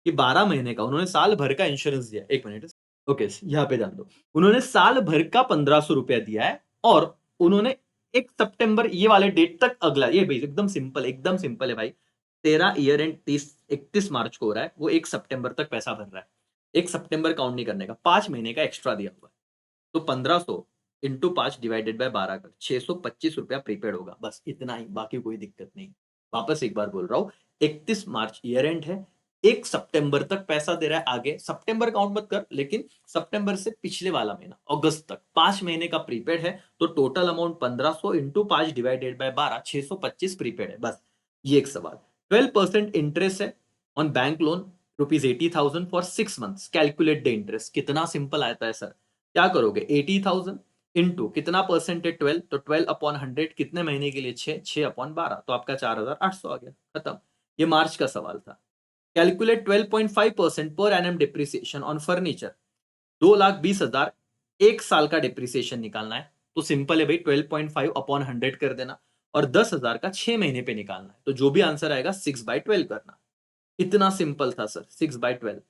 कि 12 महीने का उन्होंने साल भर का इंश्योरेंस दिया। एक मिनट, ओके, यहाँ पे ध्यान दो। उन्होंने साल भर का 1500 रुपया दिया है और उन्होंने 1 सितंबर ये वाले डेट तक अगला, ये भाई एकदम सिंपल है भाई। तेरा ईयर एंड 31 मार्च को हो रहा है, वो 1 सितंबर तक पैसा भर रहा है। 1 सितंबर काउंट नहीं करने का, 5 महीने का एक्स्ट्रा दिया हुआ है। तो 1500 इंटू 5 डिवाइडेड बाय 12 कर 625 रुपया प्रीपेड होगा। बस इतना ही, बाकी कोई दिक्कत नहीं। वापस एक बार बोल रहा हूं, 31 मार्च ईयर एंड है, 1 सितंबर तक पैसा दे रहा है। आगे सितंबर काउंट मत कर, लेकिन सितंबर से पिछले वाला महीना अगस्त तक 5 महीने का प्रीपेड है। तो total amount 1500 into 5 divided by 12, 625 prepaid है। बस ये एक सवाल। 12% इंटरेस्ट है on bank loan ₹80,000 for 6 months, calculate the interest. कितना सिंपल आता है सर। क्या करोगे? 80,000 इंटू कितना परसेंट है? 12, तो 12/100 कितने महीने के लिए? 6, 6/12, तो आपका 4,800 आ गया। खत्म। ये मार्च का सवाल था। Calculate 12.5% per annum depreciation on furniture. 2,20,000 एक साल का डिप्रिसिएशन निकालना है। तो सिंपल है भाई, 12.5/100 कर देना और 10,000 का 6 महीने पे निकालना है। तो जो भी आंसर आएगा 6/12 करना। इतना सिंपल था सर, 6/12।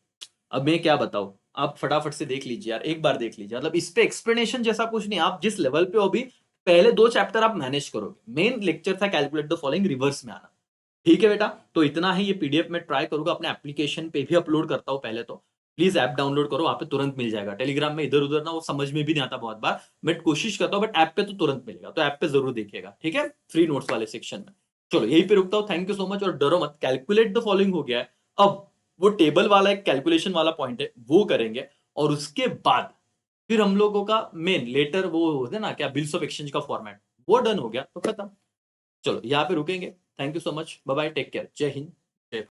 अब मैं क्या बताऊं, आप फटाफट से देख लीजिए यार, एक बार देख लीजिए। मतलब इस पे एक्सप्लेनेशन जैसा कुछ नहीं। आप जिस लेवल पे हो अभी, पहले 2 चैप्टर आप मैनेज करोगे। मेन लेक्चर था कैलकुलेट द फॉलोइंग, रिवर्स में आना। ठीक है बेटा, तो इतना ही। ये पीडीएफ में ट्राई करूंगा, अपने एप्लीकेशन पे भी अपलोड करता हूं पहले तो। प्लीज ऐप डाउनलोड करो, वहां पे तुरंत मिल जाएगा। टेलीग्राम में इधर उधर ना, वो समझ में भी नहीं आता बहुत बार। मैं कोशिश करता हूं, बट ऐप पे तो तुरंत मिलेगा, तो ऐप पे जरूर देखिएगा। ठीक है, फ्री नोट्स वाले सेक्शन में। चलो यहीं पे रुकता हूं। थैंक यू सो मच, और डरो मत, कैलकुलेट द फॉलोइंग हो गया है। अब वो टेबल वाला एक कैलकुलेशन वाला पॉइंट है, वो करेंगे। और उसके बाद फिर हम लोगों का मेन लेटर, वो होते हैं ना क्या, बिल्स ऑफ एक्सचेंज का फॉर्मेट, वो डन हो गया तो खत्म। चलो यहाँ पे रुकेंगे। Thank you so much, bye bye, take care, जय हिंद, जय भारत।